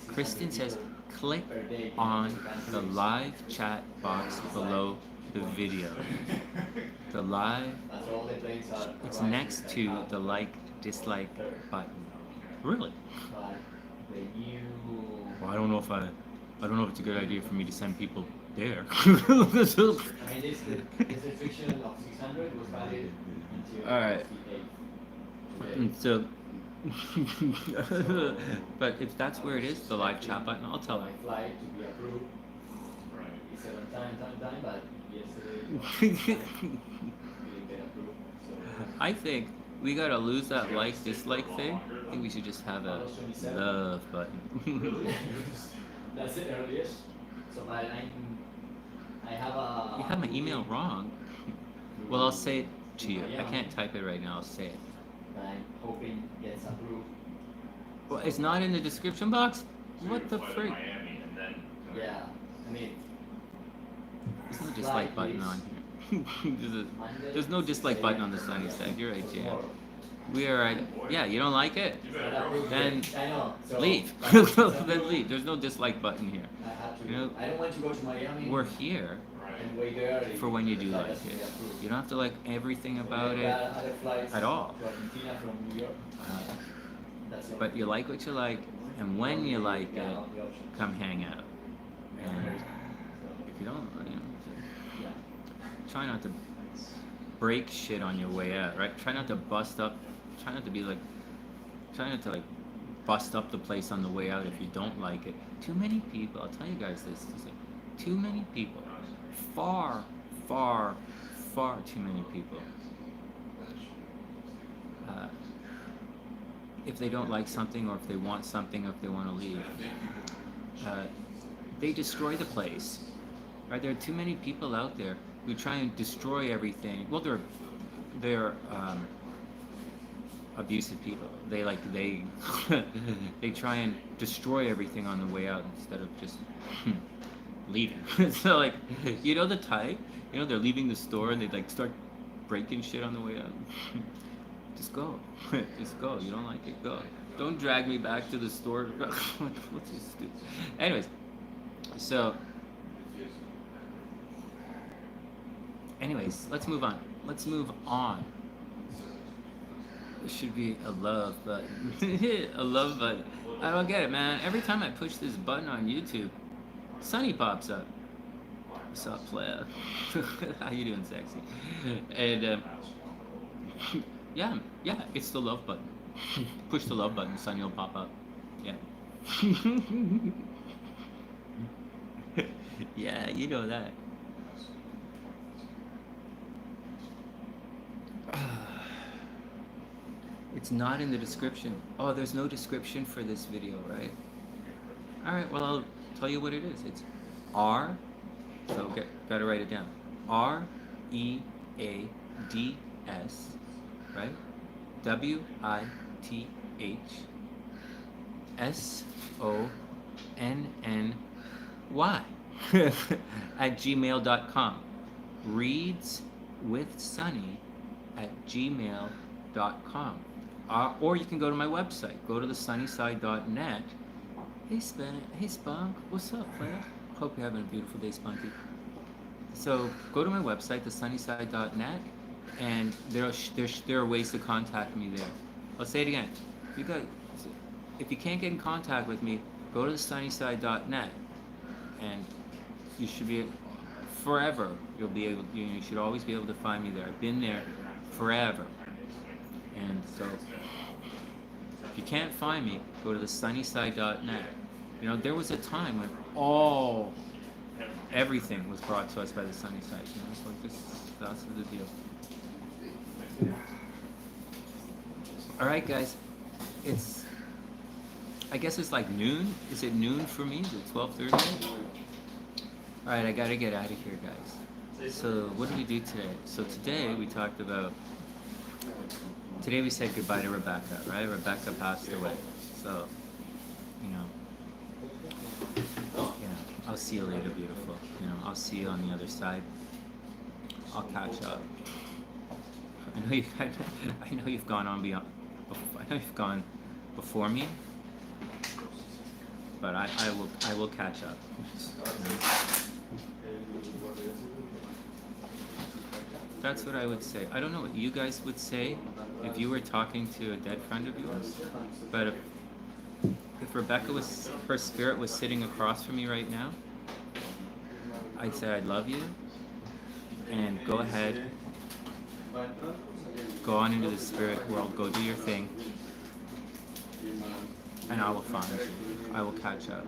Kristen says, click on the live chat box below the video. The live, it's next to the dislike button. Really? Well, I don't know if it's a good idea for me to send people there. I mean, this restriction of 600 was valid until All right. 68. And so, but if that's where it is, the live chat button, I'll tell My her. flight to be approved. Right. It's 7 times, but yesterday it didn't get approved. So I think we gotta lose that like-dislike thing. I think we should just have a love button. Really? that's it earliest. So by 19, I have a. You have my email wrong. Well, I'll say it to you. I can't type it right now. I'll say it. That I'm hoping gets approved. Well, it's not in the description box. So What you the fly to frick? Miami and then. Yeah, I mean. There's no dislike button on here. There's no dislike button on the sunny side. You're right, Jan. We are at, yeah, you don't like it? You better go. Then I know. So leave. by next Then December, leave. There's no dislike button here. I have to. You know, I don't want to go to Miami. We're here Right. and wait there for when you do because like that's it. approved. You don't have to like everything about We it. got other flights at all. To Argentina from New York. That's the But you like what you like, and when you like yeah, it, all the options. come hang out. And if you don't, you know, Yeah. try not to break shit on your way out, right? Try not to bust up. Try not to be like. Try not to like bust up the place on the way out if you don't like it. Too many people. I'll tell you guys this. Is like, too many people. Far, far, far too many people. If they don't like something, or if they want something, or if they want to leave, they destroy the place. Right? There are too many people out there who try and destroy everything. Well, they're abusive people. They they try and destroy everything on the way out instead of just leaving. So like, you know the type. You know they're leaving the store and they like start breaking shit on the way out. Just go. Just go. You don't like it, go. Don't drag me back to the store. What's this stupid? Anyways, so. Anyways, let's move on. Let's move on. There should be a love button. A love button. I don't get it, man. Every time I push this button on YouTube, Sunny pops up. What's up, player? How you doing, sexy? And yeah, it's the love button. Push the love button, Sunny will pop up. Yeah. Yeah, you know that. It's not in the description. Oh, there's no description for this video, right? Alright, well, I'll tell you what it is. It's R, so gotta write it down. R-E-A-D-S, right? W-I-T-H-S-O-N-N-Y at gmail.com. Reads with Sunny at gmail.com. Or you can go to my website. Go to thesunnyside.net. Hey Spunk, what's up, player? Hope you're having a beautiful day, Spunky. So go to my website, thesunnyside.net, and there are ways to contact me there. I'll say it again. If you can't get in contact with me, go to thesunnyside.net, and you should be forever. You should always be able to find me there. I've been there forever. And so, if you can't find me, go to thesunnyside.net. You know, there was a time when everything was brought to us by the Sunny Side. You know, it's like that's the deal. All right, guys. I guess it's like noon. Is it noon for me? Is it 12:30? All right, I gotta get out of here, guys. So, what did we do today? So today we talked about. Today we said goodbye to Rebecca, right? Rebecca passed away. So, I'll see you later, beautiful. I'll see you on the other side. I'll catch up. I know you've gone on beyond. I know you've gone before me, but I will catch up. That's what I would say. I don't know what you guys would say if you were talking to a dead friend of yours, but if Rebecca her spirit was sitting across from me right now, I'd say I love you, and go ahead, go on into the spirit world, go do your thing, and I will find you. I will catch up.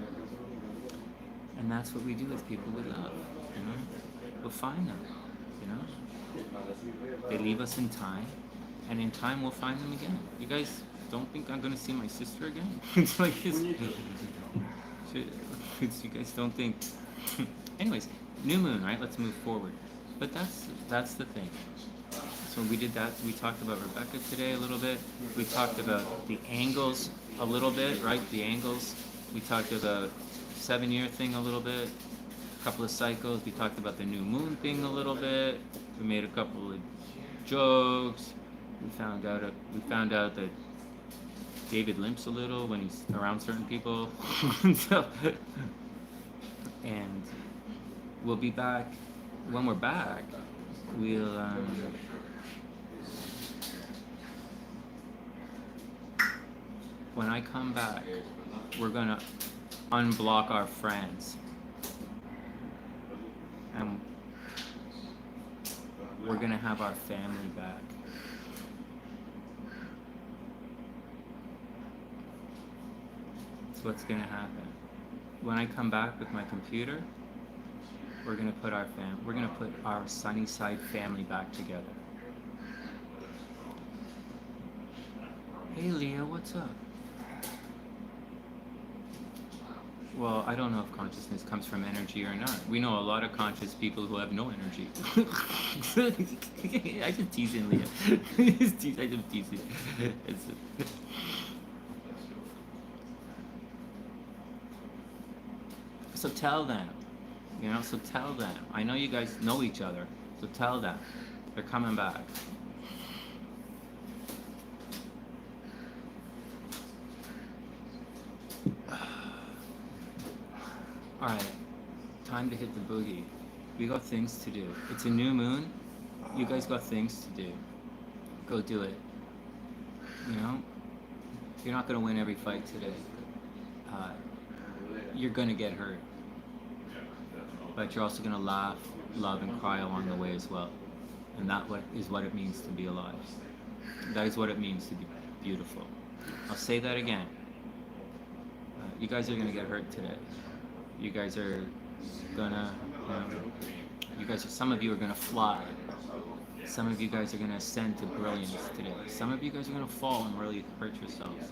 And that's what we do with people we love, you know? We'll find them, you know? They leave us in time, and in time we'll find them again. You guys don't think I'm gonna see my sister again? It's like, you guys don't think. Anyways, new moon, right? Let's move forward. But that's the thing. So we did that. We talked about Rebecca today a little bit. We talked about the angles a little bit, right? The angles. We talked about 7-year thing a little bit. A couple of cycles. We talked about the new moon thing a little bit. We made a couple of jokes. We found out that David limps a little when he's around certain people. So, and we'll be back. When we're back, we'll when I come back, we're gonna unblock our friends, and we're gonna have our family back. That's what's gonna happen. When I come back with my computer, we're gonna put our Sunnyside family back together. Hey Leah, what's up? Well, I don't know if consciousness comes from energy or not. We know a lot of conscious people who have no energy. I just teasing Leah. I just teasing. So tell them, you know. So tell them. I know you guys know each other. So tell them they're coming back. Alright, time to hit the boogie. We got things to do. It's a new moon. You guys got things to do. Go do it. You know? You're not going to win every fight today. You're going to get hurt. But you're also going to laugh, love, and cry along the way as well. And that is what it means to be alive. That is what it means to be beautiful. I'll say that again. You guys are going to get hurt today. You guys are gonna, some of you are gonna fly. Some of you guys are gonna ascend to brilliance today. Some of you guys are gonna fall and really hurt yourselves.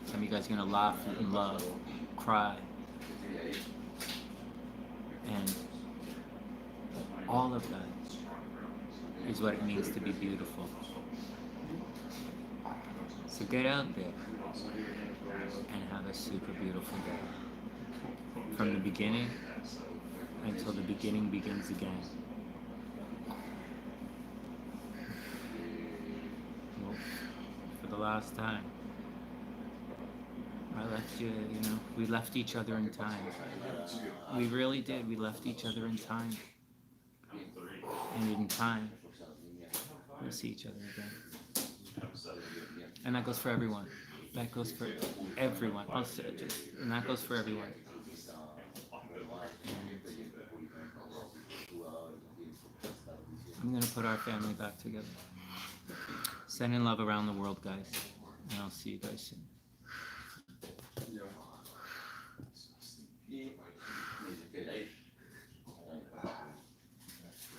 Some of you guys are gonna laugh and love, cry. And all of that is what it means to be beautiful. So get out there and have a super beautiful day. From the beginning until the beginning begins again. Well, for the last time, I left you, we left each other in time. We really did. We left each other in time. And in time, we'll see each other again. And that goes for everyone. That goes for everyone. And that goes for everyone. I'm gonna put our family back together. Sending love around the world, guys. And I'll see you guys soon.